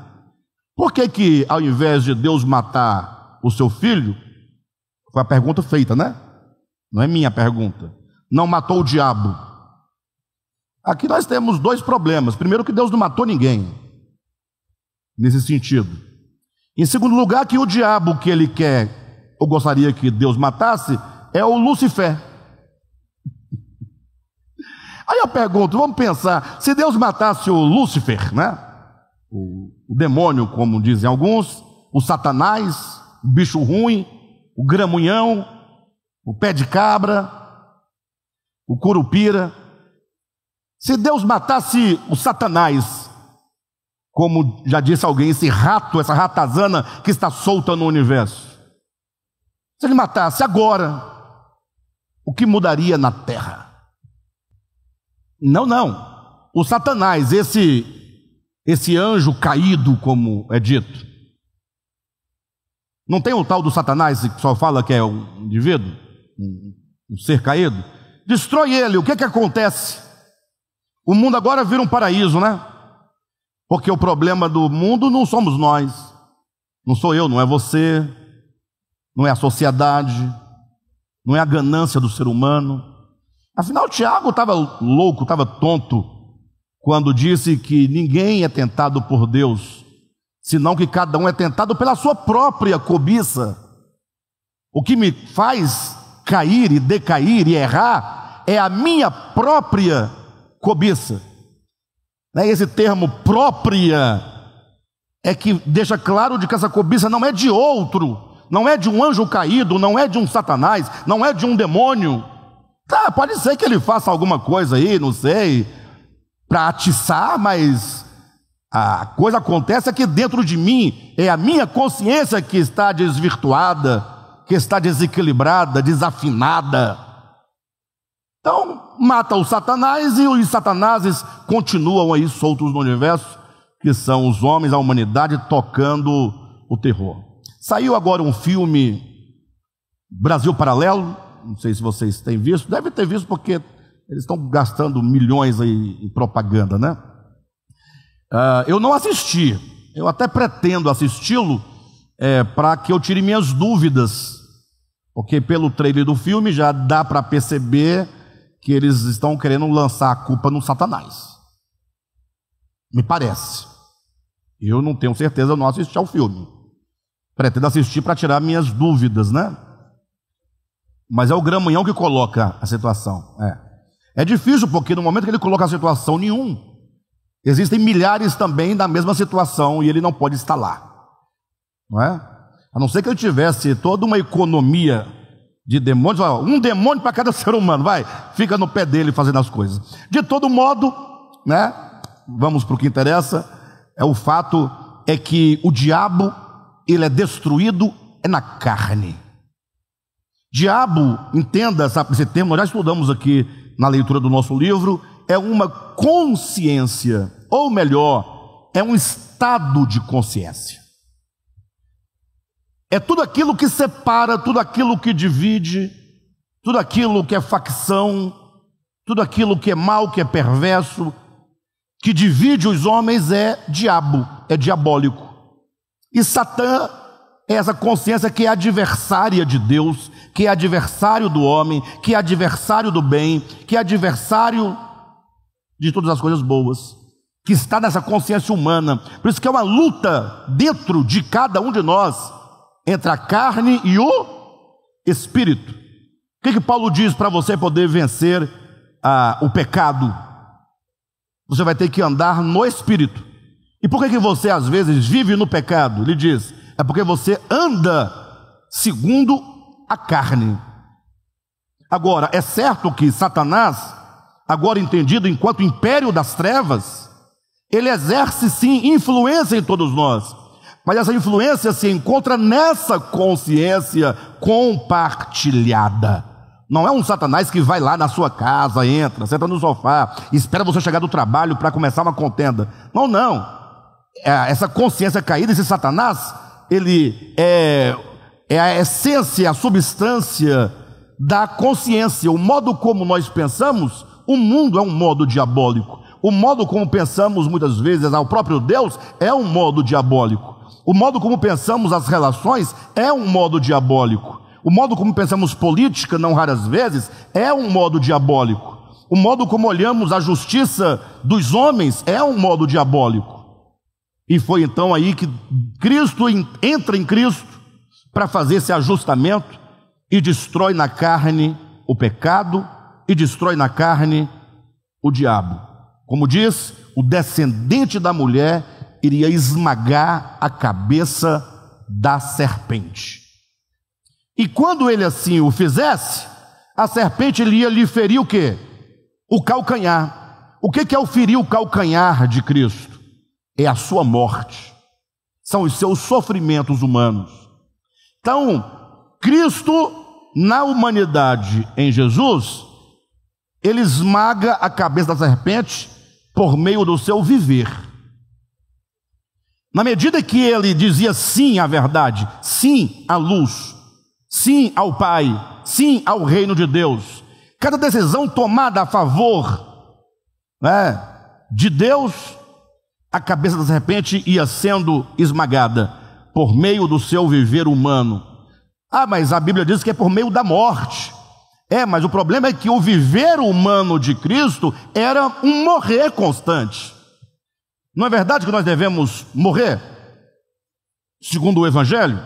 Por que ao invés de Deus matar o seu filho, foi a pergunta feita, né? Não é minha pergunta. Não matou o diabo. Aqui nós temos dois problemas. Primeiro, que Deus não matou ninguém, nesse sentido. Em segundo lugar, que o diabo que ele quer, ou gostaria que Deus matasse, é o Lúcifer. Aí eu pergunto, vamos pensar, se Deus matasse o Lúcifer, né? O demônio, como dizem alguns, o Satanás, o bicho ruim, o gramunhão, o pé de cabra, o curupira. Se Deus matasse o Satanás, como já disse alguém, esse rato, essa ratazana que está solta no universo, se ele matasse agora, o que mudaria na terra? Não. O Satanás, esse anjo caído, como é dito, não tem o tal do Satanás que só fala que é um indivíduo, um ser caído? Destrói ele, o que acontece? O mundo agora vira um paraíso, né? Porque o problema do mundo não somos nós, não sou eu, não é você, não é a sociedade, não é a ganância do ser humano. Afinal, Tiago estava louco, estava tonto, quando disse que ninguém é tentado por Deus, senão que cada um é tentado pela sua própria cobiça. O que me faz cair e decair e errar é a minha própria cobiça. Esse termo própria é que deixa claro de que essa cobiça não é de outro, não é de um anjo caído, não é de um Satanás, não é de um demônio. Tá, pode ser que ele faça alguma coisa aí, não sei, para atiçar, mas a coisa acontece é que dentro de mim é a minha consciência que está desvirtuada, que está desequilibrada, desafinada. Então, mata o Satanás e os satanases continuam aí soltos no universo, que são os homens, a humanidade, tocando o terror. Saiu agora um filme, Brasil Paralelo, não sei se vocês têm visto, deve ter visto porque eles estão gastando milhões aí em propaganda, né? Eu não assisti, eu até pretendo assisti-lo para que eu tire minhas dúvidas, porque pelo trailer do filme já dá para perceber que eles estão querendo lançar a culpa no Satanás. Me parece. Eu não tenho certeza, eu não assisti ao filme. Pretendo assistir para tirar minhas dúvidas, né? Mas é o Gramunhão que coloca a situação. É difícil, porque no momento que ele coloca a situação nenhum, existem milhares também na mesma situação e ele não pode estar lá. Não é? A não ser que ele tivesse toda uma economia de demônios, um demônio para cada ser humano, fica no pé dele fazendo as coisas. De todo modo, né? Vamos para o que interessa. O fato é que o diabo, ele é destruído na carne. Diabo, entenda esse termo, nós já estudamos aqui na leitura do nosso livro, é uma consciência, ou melhor, é um estado de consciência. É tudo aquilo que separa, tudo aquilo que divide, tudo aquilo que é facção, tudo aquilo que é mal, que é perverso, que divide os homens é diabo, é diabólico. E Satã é essa consciência que é adversária de Deus, que é adversário do homem, que é adversário do bem, que é adversário de todas as coisas boas, que está nessa consciência humana. Por isso que é uma luta dentro de cada um de nós, entre a carne e o espírito. O que Paulo diz para você poder vencer o pecado? Você vai ter que andar no espírito. E por que você às vezes vive no pecado? Ele diz, é porque você anda segundo a carne. Agora, é certo que Satanás, agora entendido enquanto império das trevas, ele exerce sim influência em todos nós, mas essa influência se encontra nessa consciência compartilhada. Não é um Satanás que vai lá na sua casa, entra, senta no sofá, espera você chegar do trabalho para começar uma contenda. Não, não. Essa consciência caída, esse Satanás, ele é a essência, a substância da consciência. O modo como nós pensamos, o mundo é um modo diabólico. O modo como pensamos muitas vezes ao próprio Deus é um modo diabólico. O modo como pensamos as relações é um modo diabólico. O modo como pensamos política, não raras vezes, é um modo diabólico. O modo como olhamos a justiça dos homens é um modo diabólico. E foi então aí que Cristo entra em Cristo para fazer esse ajustamento e destrói na carne o pecado e destrói na carne o diabo. Como diz, o descendente da mulher iria esmagar a cabeça da serpente. E quando ele assim o fizesse, a serpente ia lhe ferir o quê? O calcanhar. O que é o ferir o calcanhar de Cristo? É a sua morte. São os seus sofrimentos humanos. Então, Cristo, na humanidade, em Jesus, ele esmaga a cabeça da serpente por meio do seu viver. Na medida que ele dizia sim à verdade, sim à luz, sim ao Pai, sim ao reino de Deus, cada decisão tomada a favor, de Deus, a cabeça da serpente ia sendo esmagada por meio do seu viver humano. Mas a Bíblia diz que é por meio da morte. Mas o problema é que o viver humano de Cristo era um morrer constante. Não é verdade que nós devemos morrer, segundo o Evangelho?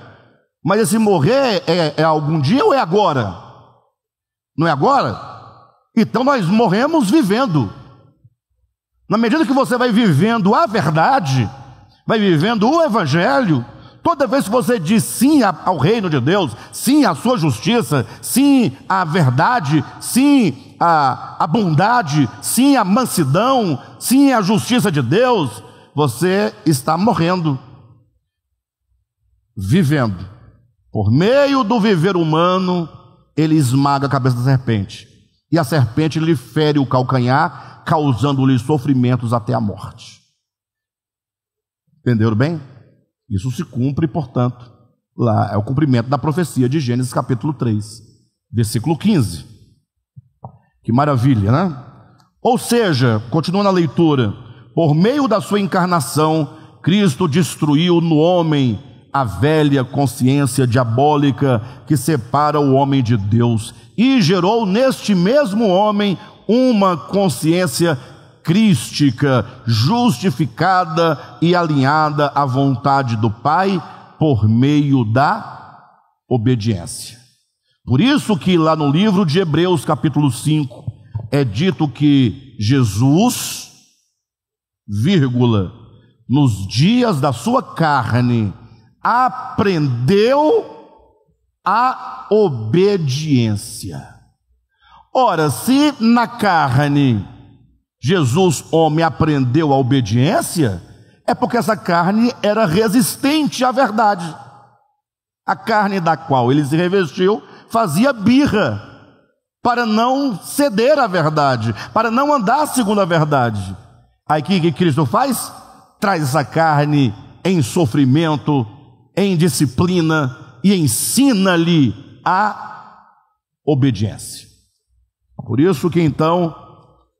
Mas esse morrer é algum dia ou é agora? Não é agora? Então nós morremos vivendo. Na medida que você vai vivendo a verdade, vai vivendo o Evangelho, toda vez que você diz sim ao reino de Deus, sim à sua justiça, sim à verdade, sim à bondade, sim à mansidão, sim à justiça de Deus, você está morrendo, vivendo. Por meio do viver humano, ele esmaga a cabeça da serpente. E a serpente lhe fere o calcanhar, causando-lhe sofrimentos até a morte. Entenderam bem? Isso se cumpre, portanto, lá é o cumprimento da profecia de Gênesis capítulo 3, versículo 15. Que maravilha, né? Ou seja, continuando a leitura, por meio da sua encarnação, Cristo destruiu no homem a velha consciência diabólica que separa o homem de Deus e gerou neste mesmo homem uma consciência crística, justificada e alinhada à vontade do Pai por meio da obediência. Por isso que lá no livro de Hebreus capítulo 5 é dito que Jesus, nos dias da sua carne, aprendeu a obediência. Ora, se na carne Jesus, homem, aprendeu a obediência, é porque essa carne era resistente à verdade. A carne da qual ele se revestiu fazia birra para não ceder à verdade, para não andar segundo a verdade. Aí o que Cristo faz? Traz essa carne em sofrimento, em disciplina e ensina-lhe a obediência. Por isso que então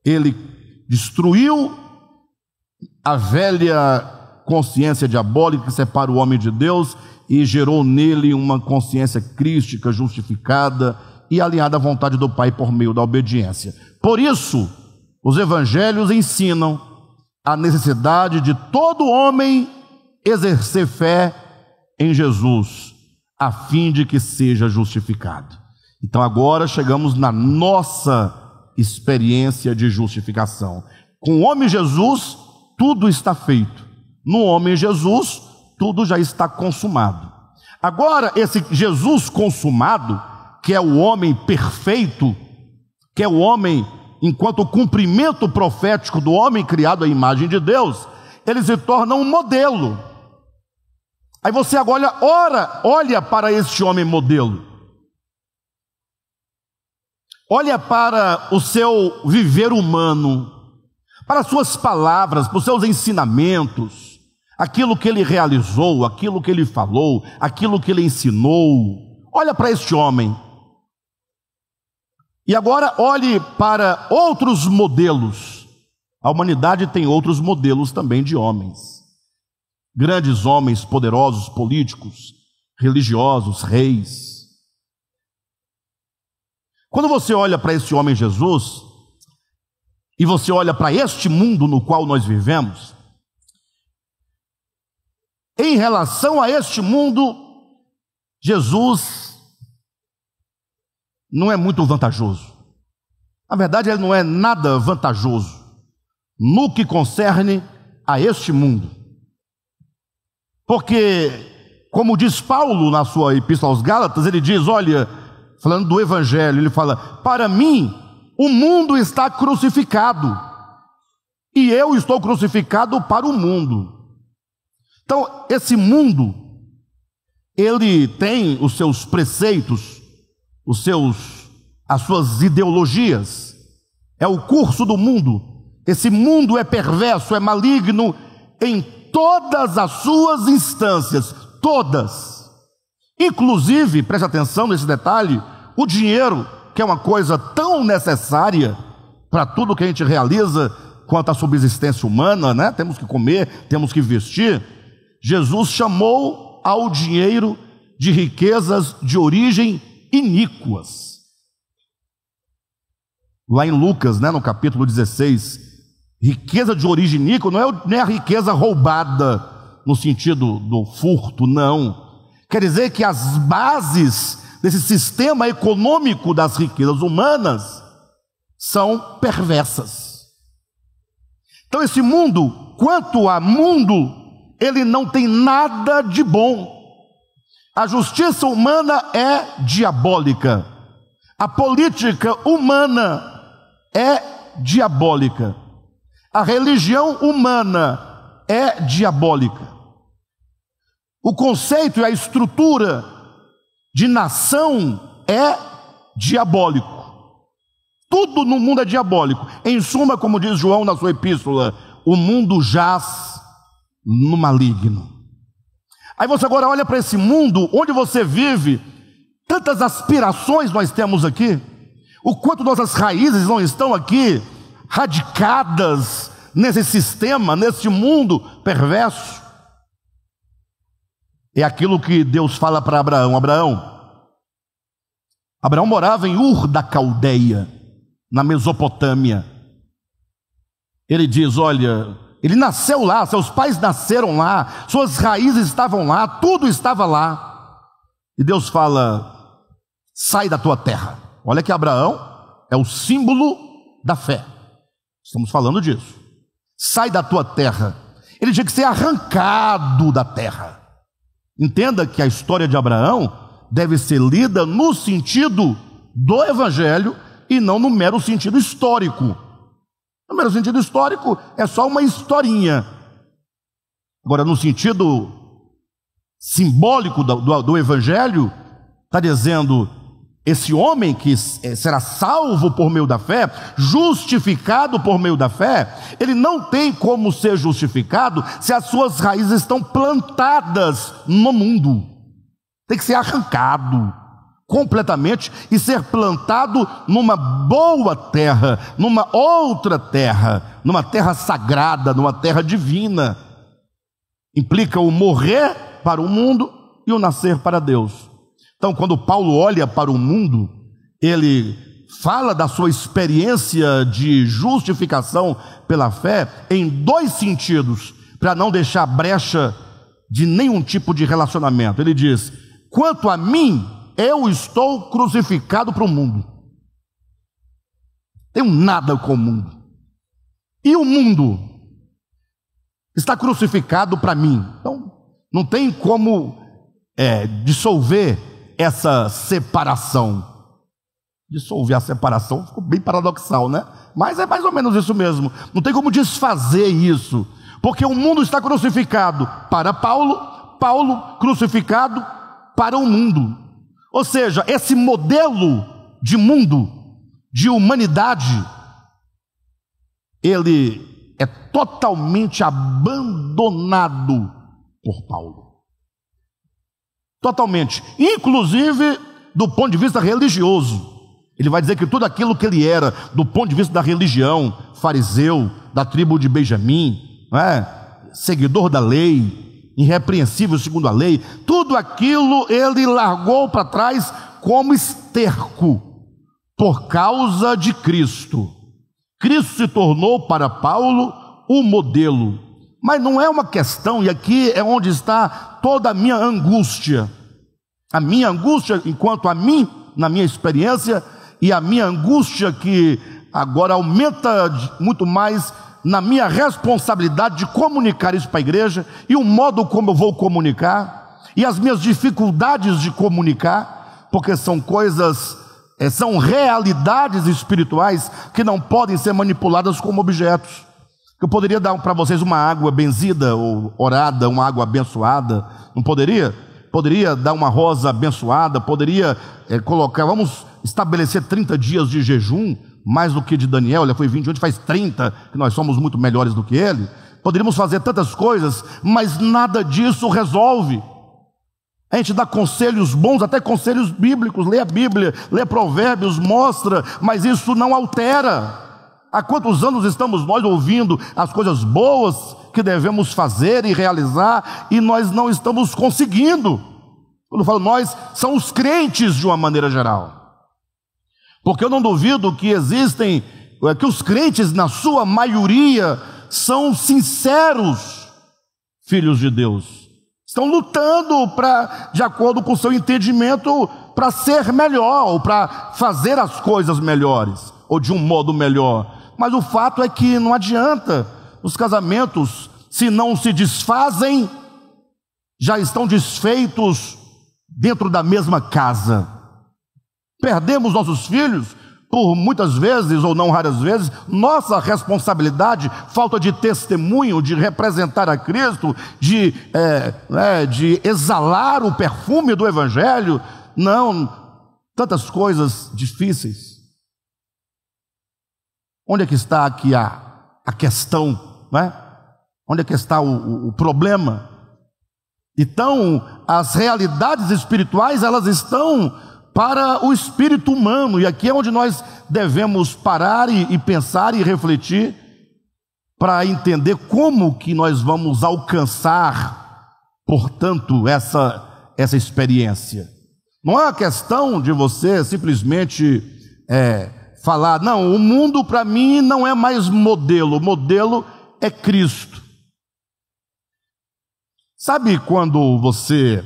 ele destruiu a velha consciência diabólica que separa o homem de Deus e gerou nele uma consciência crística, justificada e alinhada à vontade do Pai por meio da obediência. Por isso, os evangelhos ensinam a necessidade de todo homem exercer fé em Jesus, a fim de que seja justificado. Então agora chegamos na nossa experiência de justificação. Com o homem Jesus, tudo está feito. No homem Jesus, tudo já está consumado. Agora, esse Jesus consumado que é o homem perfeito, que é o homem, enquanto o cumprimento profético do homem criado à imagem de Deus, ele se torna um modelo. Aí você agora olha para este homem modelo. Olha para o seu viver humano, para as suas palavras, para os seus ensinamentos, aquilo que ele realizou, aquilo que ele falou, aquilo que ele ensinou. Olha para este homem. E agora olhe para outros modelos. A humanidade tem outros modelos também de homens. Grandes homens, poderosos, políticos, religiosos, reis. Quando você olha para esse homem Jesus, e você olha para este mundo no qual nós vivemos, em relação a este mundo, Jesus não é muito vantajoso. Na verdade, ele não é nada vantajoso no que concerne a este mundo. Porque, como diz Paulo na sua epístola aos Gálatas, ele diz, olha, falando do evangelho, ele fala, para mim, o mundo está crucificado, e eu estou crucificado para o mundo. Então, esse mundo, ele tem os seus preceitos, as suas ideologias, é o curso do mundo. Esse mundo é perverso, é maligno em todas as suas instâncias, todas. Inclusive, preste atenção nesse detalhe, o dinheiro, que é uma coisa tão necessária para tudo que a gente realiza quanto à subsistência humana, né? Temos que comer, temos que vestir. Jesus chamou ao dinheiro de riquezas de origem iníquas. Lá em Lucas, né, no capítulo 16, riqueza de origem iníqua não é a riqueza roubada no sentido do furto, não. Quer dizer que as bases desse sistema econômico das riquezas humanas são perversas. Então esse mundo, quanto a mundo, ele não tem nada de bom. A justiça humana é diabólica. A política humana é diabólica. A religião humana é diabólica. O conceito e a estrutura de nação é diabólico. Tudo no mundo é diabólico. Em suma, como diz João na sua epístola, o mundo jaz no maligno. Aí você agora olha para esse mundo onde você vive, tantas aspirações nós temos aqui, o quanto nossas raízes não estão aqui radicadas nesse sistema, nesse mundo perverso. É aquilo que Deus fala para Abraão. Abraão morava em Ur da Caldeia, na Mesopotâmia. Ele diz, olha, ele nasceu lá, seus pais nasceram lá, suas raízes estavam lá, tudo estava lá. E Deus fala, sai da tua terra. Olha que Abraão é o símbolo da fé. Estamos falando disso. Sai da tua terra. Ele tinha que ser arrancado da terra. Entenda que a história de Abraão deve ser lida no sentido do evangelho e não no mero sentido histórico. No mero sentido histórico é só uma historinha. Agora, no sentido simbólico do evangelho, está dizendo, esse homem que será salvo por meio da fé, justificado por meio da fé, ele não tem como ser justificado se as suas raízes estão plantadas no mundo. Tem que ser arrancado completamente e ser plantado numa boa terra, numa outra terra, numa terra sagrada, numa terra divina. Implica o morrer para o mundo e o nascer para Deus. Então, quando Paulo olha para o mundo, ele fala da sua experiência de justificação pela fé em dois sentidos, para não deixar brecha de nenhum tipo de relacionamento. Ele diz, quanto a mim, eu estou crucificado para o mundo. Tenho nada com o mundo. E o mundo está crucificado para mim. Então, não tem como dissolver essa separação. dissolver a separação, ficou bem paradoxal, né? Mas é mais ou menos isso mesmo. Não tem como desfazer isso, porque o mundo está crucificado para Paulo, Paulo crucificado para o mundo. Ou seja, esse modelo de mundo, de humanidade, ele é totalmente abandonado por Paulo. Totalmente, inclusive do ponto de vista religioso. Ele vai dizer que tudo aquilo que ele era, do ponto de vista da religião, fariseu, da tribo de Benjamim, seguidor da lei, irrepreensível segundo a lei, tudo aquilo ele largou para trás como esterco, por causa de Cristo. Cristo se tornou para Paulo o modelo. Mas não é uma questão, e aqui é onde está toda a minha angústia. A minha angústia enquanto a mim, na minha experiência, e a minha angústia que agora aumenta muito mais na minha responsabilidade de comunicar isso para a igreja, e o modo como eu vou comunicar, e as minhas dificuldades de comunicar, porque são coisas, são realidades espirituais que não podem ser manipuladas como objetos. Eu poderia dar para vocês uma água benzida ou orada, uma água abençoada, não poderia? Poderia dar uma rosa abençoada, poderia colocar, vamos estabelecer 30 dias de jejum, mais do que de Daniel, ele foi 20, a gente faz 30, que nós somos muito melhores do que ele. Poderíamos fazer tantas coisas, mas nada disso resolve. A gente dá conselhos bons, até conselhos bíblicos, lê a Bíblia, lê Provérbios, mostra, mas isso não altera. Há quantos anos estamos nós ouvindo as coisas boas que devemos fazer e realizar, e nós não estamos conseguindo? Quando eu falo nós, são os crentes de uma maneira geral. Porque eu não duvido que existem, que os crentes na sua maioria são sinceros filhos de Deus. Estão lutando de acordo com o seu entendimento, para ser melhor, ou para fazer as coisas melhores, ou de um modo melhor. Mas o fato é que não adianta. Os casamentos, se não se desfazem, já estão desfeitos dentro da mesma casa. Perdemos nossos filhos por muitas vezes, ou não raras vezes, nossa responsabilidade, falta de testemunho, de representar a Cristo, de exalar o perfume do Evangelho. Não, tantas coisas difíceis. Onde é que está aqui a questão, né? Onde é que está o problema? Então, as realidades espirituais, elas estão para o espírito humano, e aqui é onde nós devemos parar e pensar e refletir, para entender como que nós vamos alcançar, portanto, essa experiência. Não é uma questão de você simplesmente falar, não, o mundo para mim não é mais modelo, o modelo é Cristo. Sabe quando você...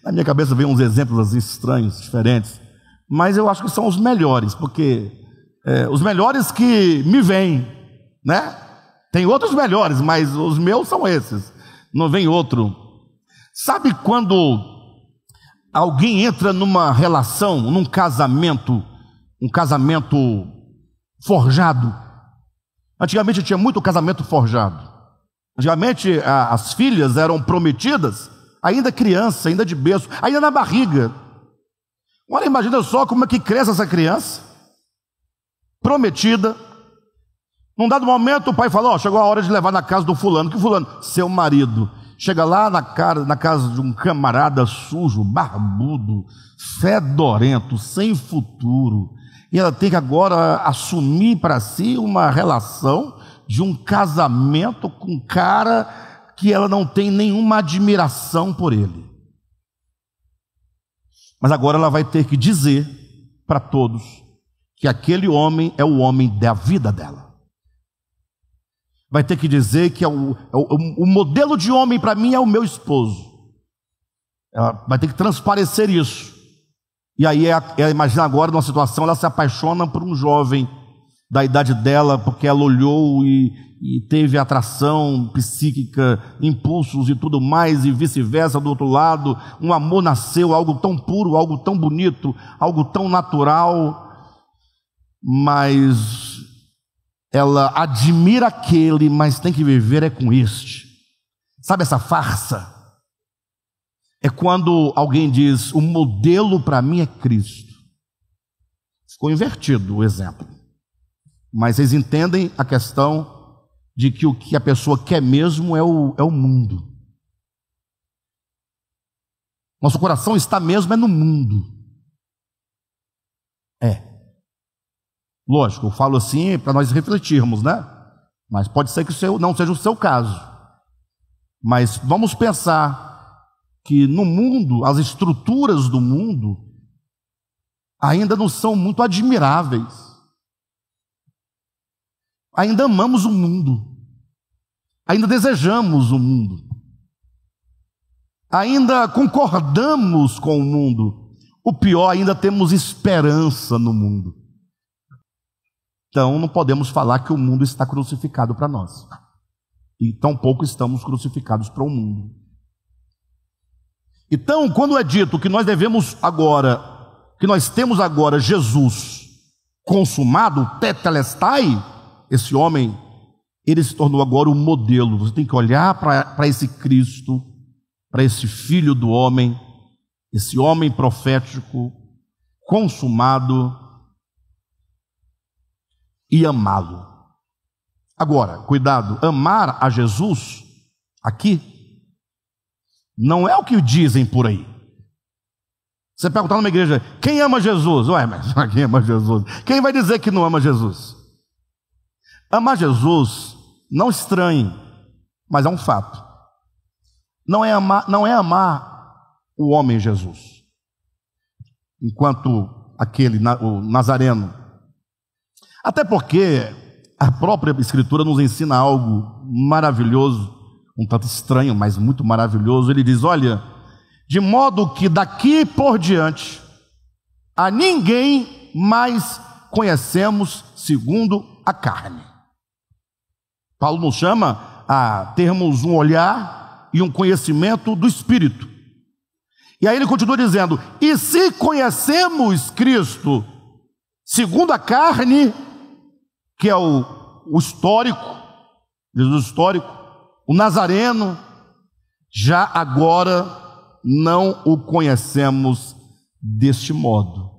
Na minha cabeça vem uns exemplos assim, estranhos, diferentes, mas eu acho que são os melhores, porque os melhores que me vêm, né? Tem outros melhores, mas os meus são esses, não vem outro. Sabe quando alguém entra numa relação, num casamento, um casamento forjado? Antigamente tinha muito casamento forjado. Antigamente as filhas eram prometidas ainda criança, ainda de berço, ainda na barriga. Agora imagina só como é que cresce essa criança, prometida. Num dado momento o pai fala, chegou a hora de levar na casa do fulano. Que fulano? Seu marido. Chega lá na casa de um camarada sujo, barbudo, fedorento, sem futuro, e ela tem que agora assumir para si uma relação de um casamento com um cara que ela não tem nenhuma admiração por ele. Mas agora ela vai ter que dizer para todos que aquele homem é o homem da vida dela. Vai ter que dizer que o modelo de homem para mim é o meu esposo. Ela vai ter que transparecer isso. E aí imagina agora numa situação, ela se apaixona por um jovem da idade dela, porque ela olhou e teve atração psíquica, impulsos e tudo mais, e vice-versa do outro lado. Um amor nasceu, algo tão puro, algo tão bonito, algo tão natural, mas ela admira aquele, mas tem que viver com este. Sabe essa farsa? É quando alguém diz: o modelo para mim é Cristo. Ficou invertido o exemplo, mas vocês entendem a questão de que o que a pessoa quer mesmo é o mundo. Nosso coração está mesmo no mundo. Lógico, eu falo assim para nós refletirmos, né? Mas pode ser que não seja o seu caso. Mas vamos pensar que no mundo, as estruturas do mundo ainda não são muito admiráveis. Ainda amamos o mundo, ainda desejamos o mundo, ainda concordamos com o mundo. O pior, ainda temos esperança no mundo. Então não podemos falar que o mundo está crucificado para nós, e tampouco estamos crucificados para o mundo. Então, quando é dito que nós temos agora Jesus consumado, tetelestai, esse homem, ele se tornou agora o modelo. Você tem que olhar para esse Cristo, para esse Filho do homem, esse homem profético, consumado, e amá-lo. Agora, cuidado, amar a Jesus, aqui, não é o que dizem por aí. Você perguntar numa igreja: quem ama Jesus? Ué, mas quem ama Jesus? Quem vai dizer que não ama Jesus? Amar Jesus, não estranhe, mas é um fato. Não é amar o homem Jesus, enquanto o Nazareno. Até porque a própria Escritura nos ensina algo maravilhoso, um tanto estranho, mas muito maravilhoso. Ele diz: olha, de modo que daqui por diante a ninguém mais conhecemos segundo a carne. Paulo nos chama a termos um olhar e um conhecimento do Espírito. E aí ele continua dizendo: e se conhecemos Cristo segundo a carne, que é o histórico, Jesus histórico, o Nazareno, já agora não o conhecemos deste modo.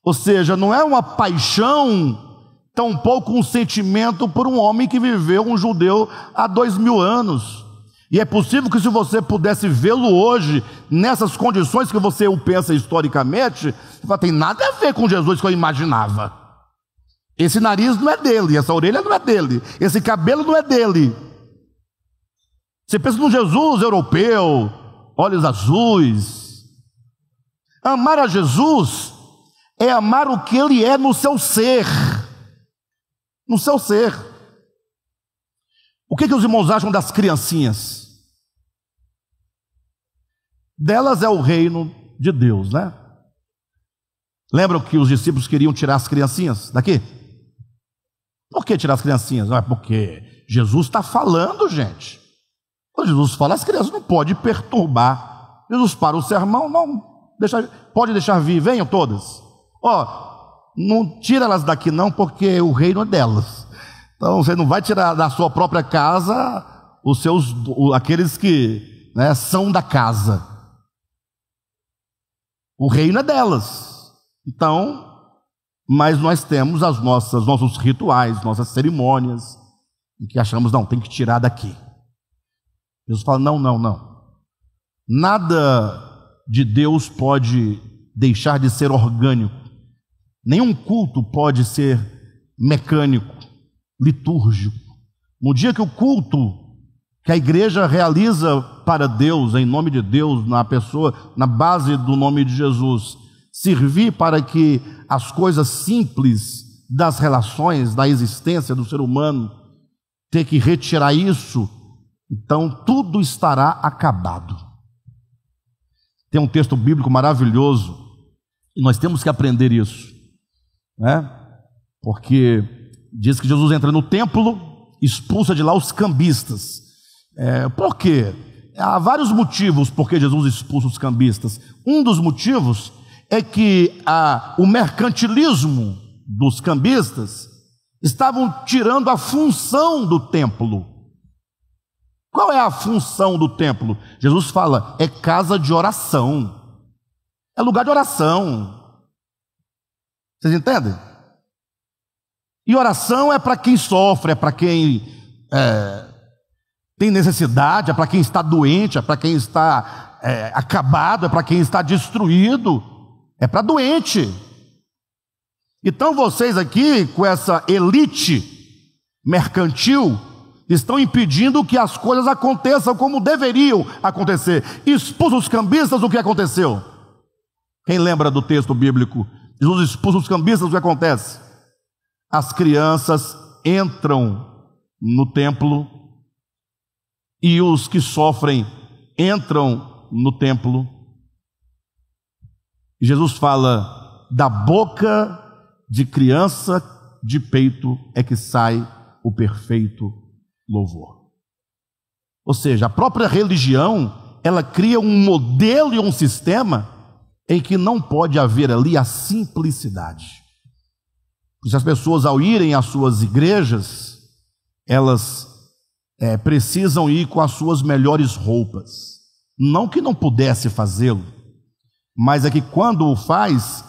Ou seja, não é uma paixão, tampouco um sentimento por um homem que viveu, um judeu, há 2000 anos. E é possível que, se você pudesse vê-lo hoje, nessas condições que você o pensa historicamente, não tem nada a ver com Jesus que eu imaginava. Esse nariz não é dele, essa orelha não é dele, esse cabelo não é dele. Você pensa no Jesus europeu, olhos azuis. Amar a Jesus é amar o que ele é no seu ser. No seu ser. O que os irmãos acham das criancinhas? Delas é o reino de Deus, né? Lembram que os discípulos queriam tirar as criancinhas daqui? Por que tirar as criancinhas? Não é porque Jesus está falando, gente. Quando Jesus fala, as crianças não podem perturbar. Jesus para o sermão, pode deixar vir, venham todas. Não tira elas daqui não, porque o reino é delas. Então você não vai tirar da sua própria casa aqueles que, né, são da casa. O reino é delas. Então, mas nós temos nossos rituais, nossas cerimônias, em que achamos, não, tem que tirar daqui. Jesus fala: não. Nada de Deus pode deixar de ser orgânico. Nenhum culto pode ser mecânico, litúrgico. No dia que o culto que a igreja realiza para Deus, em nome de Deus, na base do nome de Jesus, servir para que as coisas simples das relações, da existência do ser humano, ter que retirar isso, então tudo estará acabado. Tem um texto bíblico maravilhoso, e nós temos que aprender isso, né? Porque diz que Jesus entra no templo, expulsa de lá os cambistas. Por quê? Há vários motivos por que Jesus expulsa os cambistas. Um dos motivos é que o mercantilismo dos cambistas estavam tirando a função do templo. Qual é a função do templo? Jesus fala, é casa de oração, é lugar de oração. Vocês entendem? E oração é para quem sofre, é para quem tem necessidade, é para quem está doente, é para quem está acabado, é para quem está destruído, é para doente. Então vocês aqui, com essa elite mercantil, estão impedindo que as coisas aconteçam como deveriam acontecer. Expulsa os cambistas, o que aconteceu? Quem lembra do texto bíblico? Jesus expulsa os cambistas, o que acontece? As crianças entram no templo e os que sofrem entram no templo. E Jesus fala, da boca de criança de peito é que sai o perfeito louvor. Ou seja, a própria religião, ela cria um modelo e um sistema em que não pode haver ali a simplicidade. Se as pessoas, ao irem às suas igrejas, elas precisam ir com as suas melhores roupas. Não que não pudesse fazê-lo, mas é que quando o faz,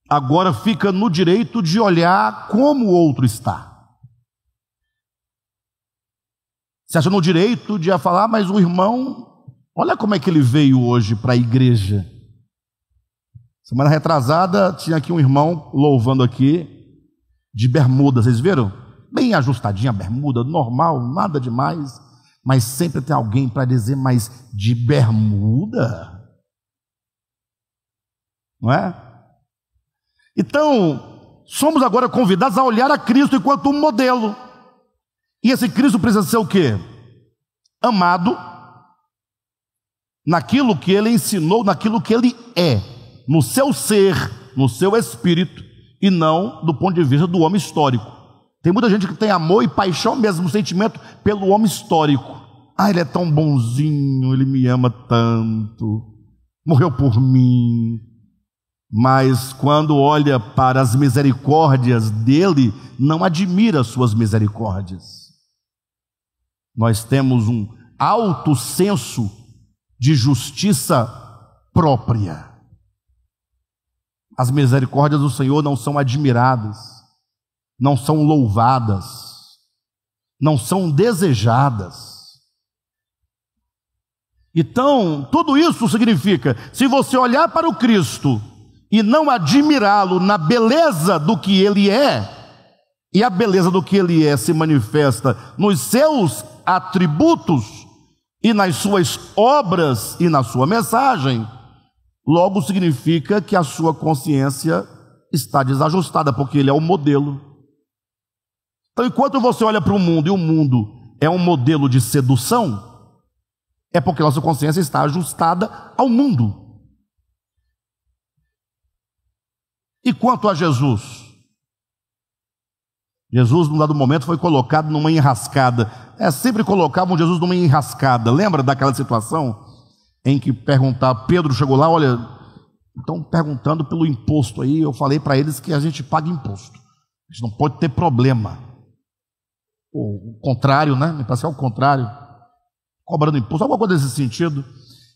agora fica no direito de olhar como o outro está. Se acha no direito de falar, mas o irmão, olha como é que ele veio hoje para a igreja. Semana retrasada, tinha aqui um irmão louvando aqui, de bermuda, vocês viram? Bem ajustadinha a bermuda, normal, nada demais, mas sempre tem alguém para dizer, mas de bermuda? Não é? Então, somos agora convidados a olhar a Cristo enquanto um modelo. E esse Cristo precisa ser o quê? Amado naquilo que Ele ensinou, naquilo que Ele é, no seu ser, no seu espírito, e não do ponto de vista do homem histórico. Tem muita gente que tem amor e paixão mesmo, sentimento pelo homem histórico. Ele é tão bonzinho, ele me ama tanto, morreu por mim. Mas quando olha para as misericórdias dele, não admira as suas misericórdias. Nós temos um alto senso de justiça própria. As misericórdias do Senhor não são admiradas, não são louvadas, não são desejadas. Então, tudo isso significa, se você olhar para o Cristo e não admirá-lo na beleza do que Ele é, e a beleza do que Ele é se manifesta nos seus atributos e nas suas obras e na sua mensagem, logo significa que a sua consciência está desajustada, porque Ele é o modelo. Então, enquanto você olha para o mundo e o mundo é um modelo de sedução, é porque a nossa consciência está ajustada ao mundo. E quanto a Jesus? Jesus, num dado momento, foi colocado numa enrascada. Sempre colocavam Jesus numa enrascada. Lembra daquela situação em que Pedro chegou lá, olha, estão perguntando pelo imposto aí, eu falei para eles que a gente paga imposto, a gente não pode ter problema. O contrário, né? Me parece que é o contrário, cobrando imposto, alguma coisa nesse sentido.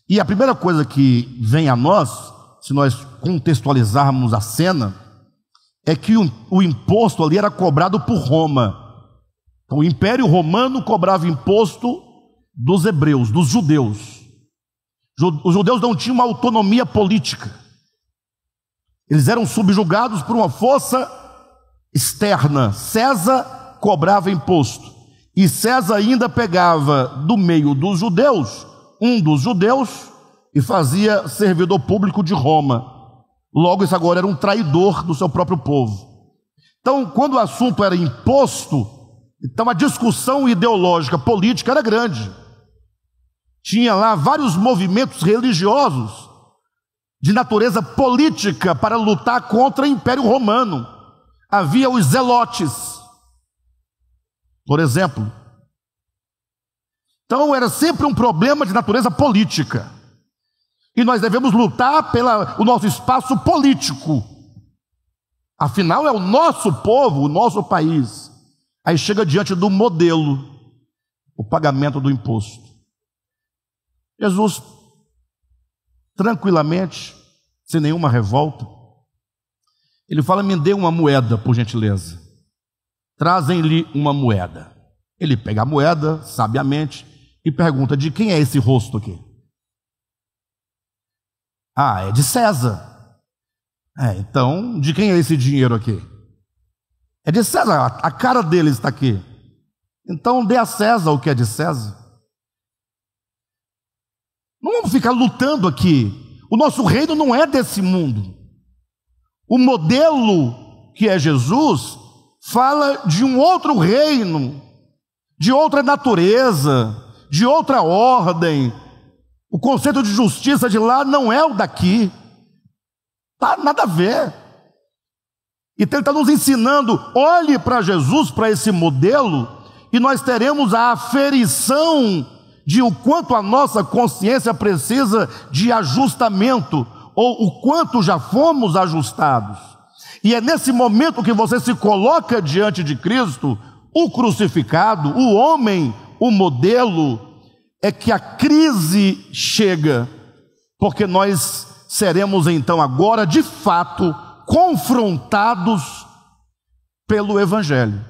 E a primeira coisa que vem a nós, se nós contextualizarmos a cena, é que o imposto ali era cobrado por Roma. Então o Império Romano cobrava imposto dos hebreus, dos judeus. Os judeus não tinham uma autonomia política. Eles eram subjugados por uma força externa. César cobrava imposto. E César ainda pegava do meio dos judeus, um dos judeus, e fazia servidor público de Roma. Logo, esse agora era um traidor do seu próprio povo. Então, quando o assunto era imposto, então a discussão ideológica, política era grande. Tinha lá vários movimentos religiosos de natureza política para lutar contra o Império Romano. Havia os zelotes, por exemplo. Então era sempre um problema de natureza política, e nós devemos lutar pelo nosso espaço político, afinal é o nosso povo, o nosso país. Aí chega diante do modelo, o pagamento do imposto. Jesus, tranquilamente, sem nenhuma revolta, ele fala: me dê uma moeda, por gentileza. Trazem-lhe uma moeda. Ele pega a moeda, sabiamente, e pergunta: de quem é esse rosto aqui? Ah, é de César. Então, de quem é esse dinheiro aqui? É de César, a cara dele está aqui. Então dê a César o que é de César. Não vamos ficar lutando aqui. O nosso reino não é desse mundo. O modelo que é Jesus fala de um outro reino, de outra natureza, de outra ordem. O conceito de justiça de lá não é o daqui. Tá nada a ver. Então ele está nos ensinando: olhe para Jesus, para esse modelo, e nós teremos a aferição de o quanto a nossa consciência precisa de ajustamento, ou o quanto já fomos ajustados. E é nesse momento que você se coloca diante de Cristo, o crucificado, o homem, o modelo, é que a crise chega, porque nós seremos então agora de fato confrontados pelo Evangelho.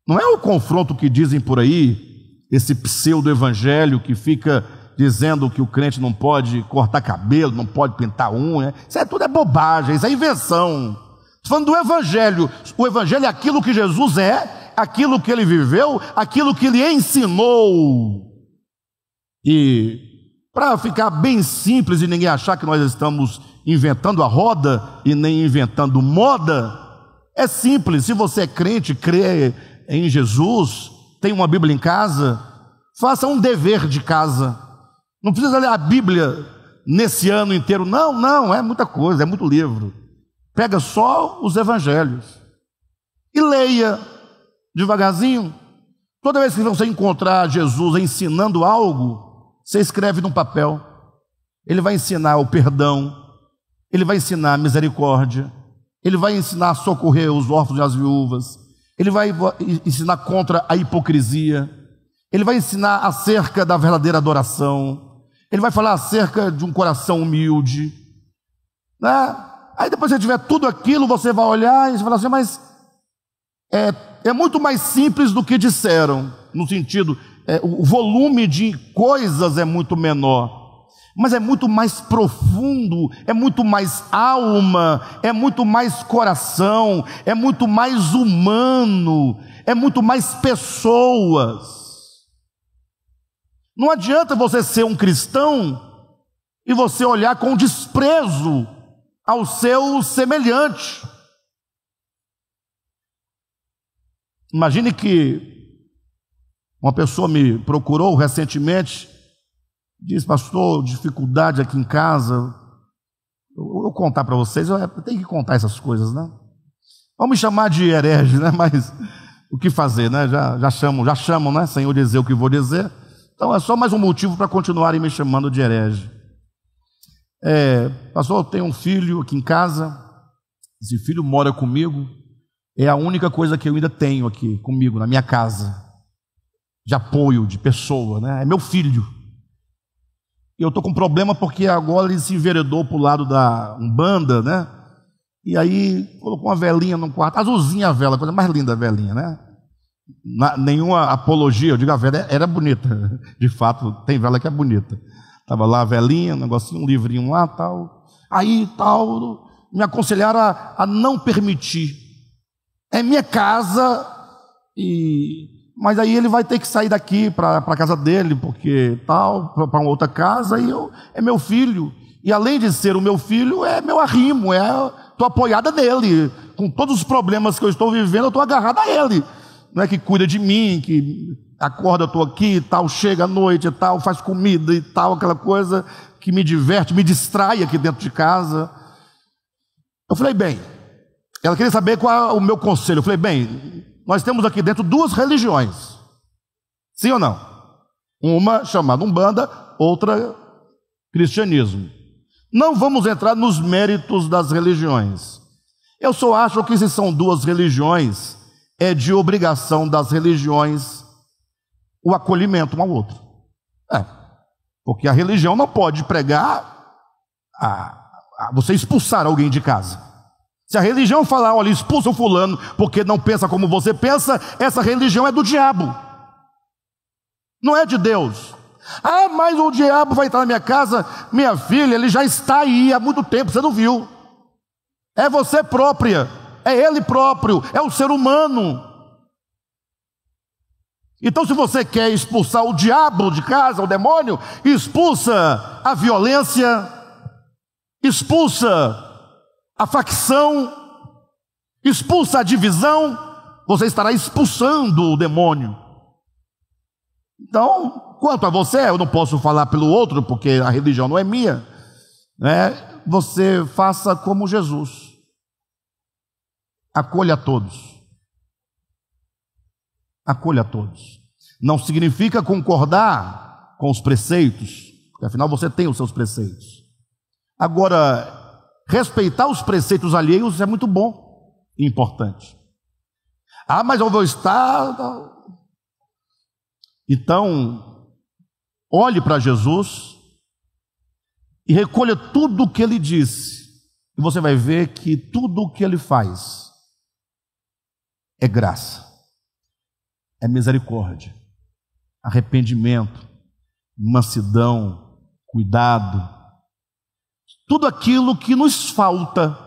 Não é o confronto que dizem por aí, esse pseudo-evangelho que fica dizendo que o crente não pode cortar cabelo, não pode pintar unha. Isso tudo é bobagem, isso é invenção. Estou falando do Evangelho. O Evangelho é aquilo que Jesus é, aquilo que ele viveu, aquilo que ele ensinou. E para ficar bem simples e ninguém achar que nós estamos inventando a roda e nem inventando moda, é simples. Se você é crente, crê em Jesus, tem uma Bíblia em casa, faça um dever de casa. Não precisa ler a Bíblia nesse ano inteiro. Não, é muita coisa, é muito livro. Pega só os evangelhos e leia devagarzinho. Toda vez que você encontrar Jesus ensinando algo, você escreve num papel. Ele vai ensinar o perdão, ele vai ensinar a misericórdia, ele vai ensinar a socorrer os órfãos e as viúvas, ele vai ensinar contra a hipocrisia, ele vai ensinar acerca da verdadeira adoração, ele vai falar acerca de um coração humilde, né? Aí depois que você tiver tudo aquilo, você vai olhar e vai falar assim: mas é muito mais simples do que disseram, no sentido, o volume de coisas é muito menor, mas é muito mais profundo, é muito mais alma, é muito mais coração, é muito mais humano, é muito mais pessoas. Não adianta você ser um cristão e você olhar com desprezo ao seu semelhante. Imagine que uma pessoa me procurou recentemente, disse: pastor, dificuldade aqui em casa. Eu contar para vocês, eu tenho que contar essas coisas, né? Vamos me chamar de herege, né? Mas o que fazer, né? Já chamam, né? Sem eu dizer o que vou dizer. Então é só mais um motivo para continuarem me chamando de herege. Pastor, eu tenho um filho aqui em casa. Esse filho mora comigo. É a única coisa que eu ainda tenho aqui comigo, na minha casa, de apoio, de pessoa, né? É meu filho. E eu estou com problema porque agora ele se enveredou para o lado da Umbanda, né? E aí colocou uma velinha no quarto, azulzinha a vela, coisa mais linda a velinha, né? Nenhuma apologia, eu digo, a vela era bonita, de fato, tem vela que é bonita. Estava lá a velinha, um negocinho, um livrinho lá, tal. Aí, tal, me aconselharam a não permitir. É minha casa, mas aí ele vai ter que sair daqui para a casa dele, porque tal, para uma outra casa, e é meu filho. E além de ser o meu filho, é meu arrimo, estou apoiada nele. Com todos os problemas que eu estou vivendo, eu estou agarrada a ele. Não é que cuida de mim, que acorda, eu estou aqui e tal, chega à noite e tal, faz comida e tal, aquela coisa que me diverte, me distrai aqui dentro de casa. Eu falei, bem, ela queria saber qual é o meu conselho. Eu falei, bem, nós temos aqui dentro duas religiões. Sim ou não? Uma chamada Umbanda, outra cristianismo. Não vamos entrar nos méritos das religiões. Eu só acho que se são duas religiões, é de obrigação das religiões o acolhimento um ao outro. Porque a religião não pode pregar você expulsar alguém de casa. Se a religião falar, olha, expulsa o fulano porque não pensa como você pensa, essa religião é do diabo, não é de Deus. Mas o diabo vai entrar na minha casa. Minha filha, ele já está aí há muito tempo, você não viu. É você própria, é ele próprio, é o ser humano. Então, se você quer expulsar o diabo de casa, o demônio, expulsa a violência, expulsa a facção, expulsa a divisão, você estará expulsando o demônio. Então, quanto a você, eu não posso falar pelo outro, porque a religião não é minha, né? Você faça como Jesus, acolha a todos. Acolha a todos. Não significa concordar com os preceitos, porque afinal você tem os seus preceitos. Agora, respeitar os preceitos alheios é muito bom e importante. Mas eu vou estar... Então, olhe para Jesus e recolha tudo o que ele disse, e você vai ver que tudo o que ele faz é graça, é misericórdia, arrependimento, mansidão, cuidado, tudo aquilo que nos falta,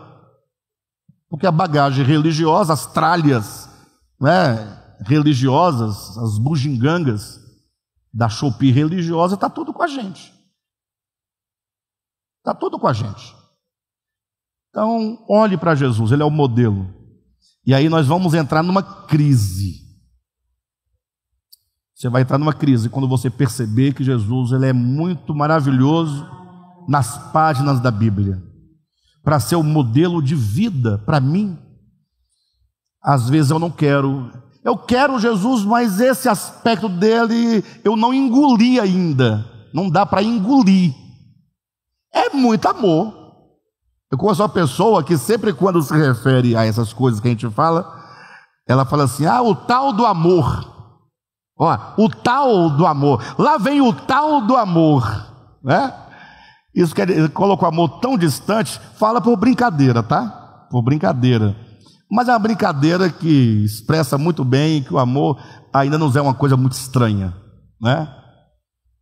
porque a bagagem religiosa, as tralhas, né, religiosas, as bugigangas da Shopee religiosa, está tudo com a gente. Está tudo com a gente. Então, olhe para Jesus, ele é o modelo. E aí nós vamos entrar numa crise. Você vai entrar numa crise quando você perceber que Jesus ele é muito maravilhoso nas páginas da Bíblia, para ser o modelo de vida para mim. Às vezes eu não quero. Eu quero Jesus, mas esse aspecto dele eu não engoli ainda. Não dá para engolir. É muito amor. Eu conheço uma pessoa que sempre quando se refere a essas coisas que a gente fala, ela fala assim, o tal do amor. O tal do amor. Lá vem o tal do amor, né? Isso quer dizer, coloca o amor tão distante, fala por brincadeira, tá? Por brincadeira. Mas é uma brincadeira que expressa muito bem que o amor ainda não é uma coisa muito estranha, né?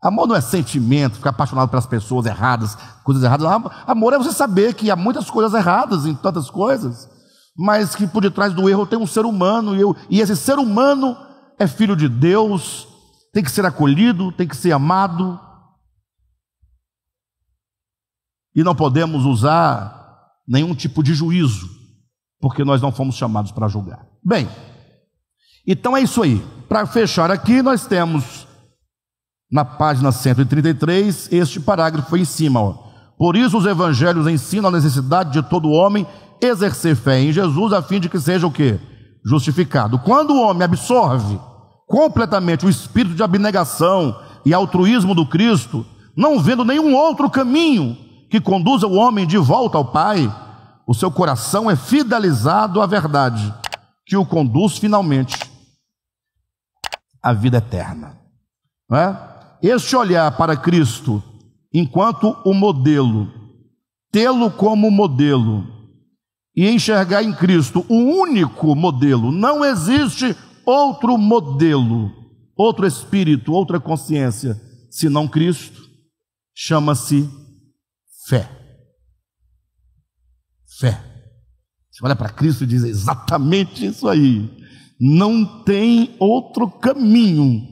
Amor não é sentimento, ficar apaixonado pelas pessoas erradas, coisas erradas. Amor é você saber que há muitas coisas erradas em tantas coisas, mas que por detrás do erro tem um ser humano, e esse ser humano é filho de Deus, tem que ser acolhido, tem que ser amado. E não podemos usar nenhum tipo de juízo, porque nós não fomos chamados para julgar. Bem, então é isso aí. Para fechar aqui, nós temos na página 133 este parágrafo em cima. Por isso os evangelhos ensinam a necessidade de todo homem exercer fé em Jesus, a fim de que seja o quê? Justificado. Quando o homem absorve completamente o espírito de abnegação e altruísmo do Cristo, não vendo nenhum outro caminho que conduza o homem de volta ao Pai, o seu coração é fidelizado à verdade, que o conduz finalmente à vida eterna. Não é? Este olhar para Cristo enquanto o modelo, tê-lo como modelo e enxergar em Cristo o único modelo, não existe outro modelo, outro espírito, outra consciência, senão Cristo, chama-se fé. Fé. Você olha para Cristo e diz exatamente isso aí. Não tem outro caminho.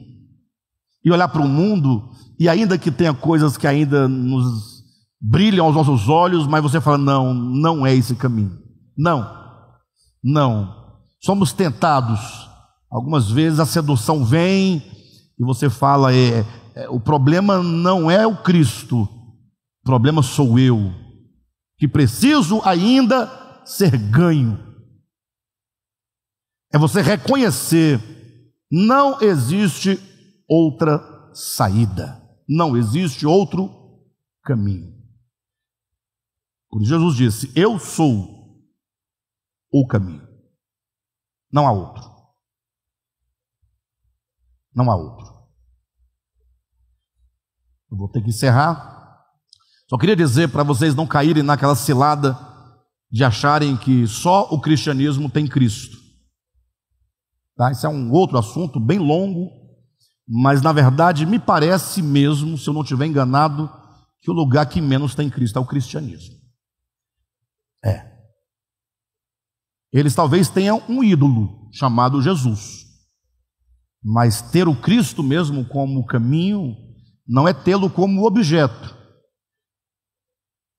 E olhar para o mundo, e ainda que tenha coisas que ainda nos brilham aos nossos olhos, mas você fala, não, não é esse caminho. Não. Somos tentados. Algumas vezes a sedução vem e você fala, o problema não é o Cristo, o problema sou eu, que preciso ainda ser ganho. É você reconhecer: não existe outra saída, não existe outro caminho. Por isso Jesus disse: eu sou o caminho. Não há outro. Não há outro. Eu vou ter que encerrar. Só queria dizer para vocês não caírem naquela cilada de acharem que só o cristianismo tem Cristo. Tá? Isso é um outro assunto bem longo, mas na verdade me parece mesmo, se eu não estiver enganado, que o lugar que menos tem Cristo é o cristianismo. Eles talvez tenham um ídolo chamado Jesus, mas ter o Cristo mesmo como caminho não é tê-lo como objeto,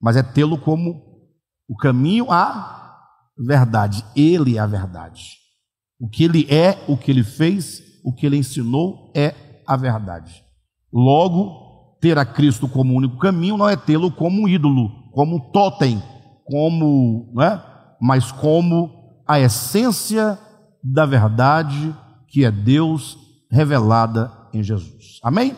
mas é tê-lo como o caminho à verdade. Ele é a verdade. O que ele é, o que ele fez, o que ele ensinou é a verdade. Logo, ter a Cristo como único caminho não é tê-lo como um ídolo, como um totem, como, mas como a essência da verdade, que é Deus revelada em Jesus. Amém?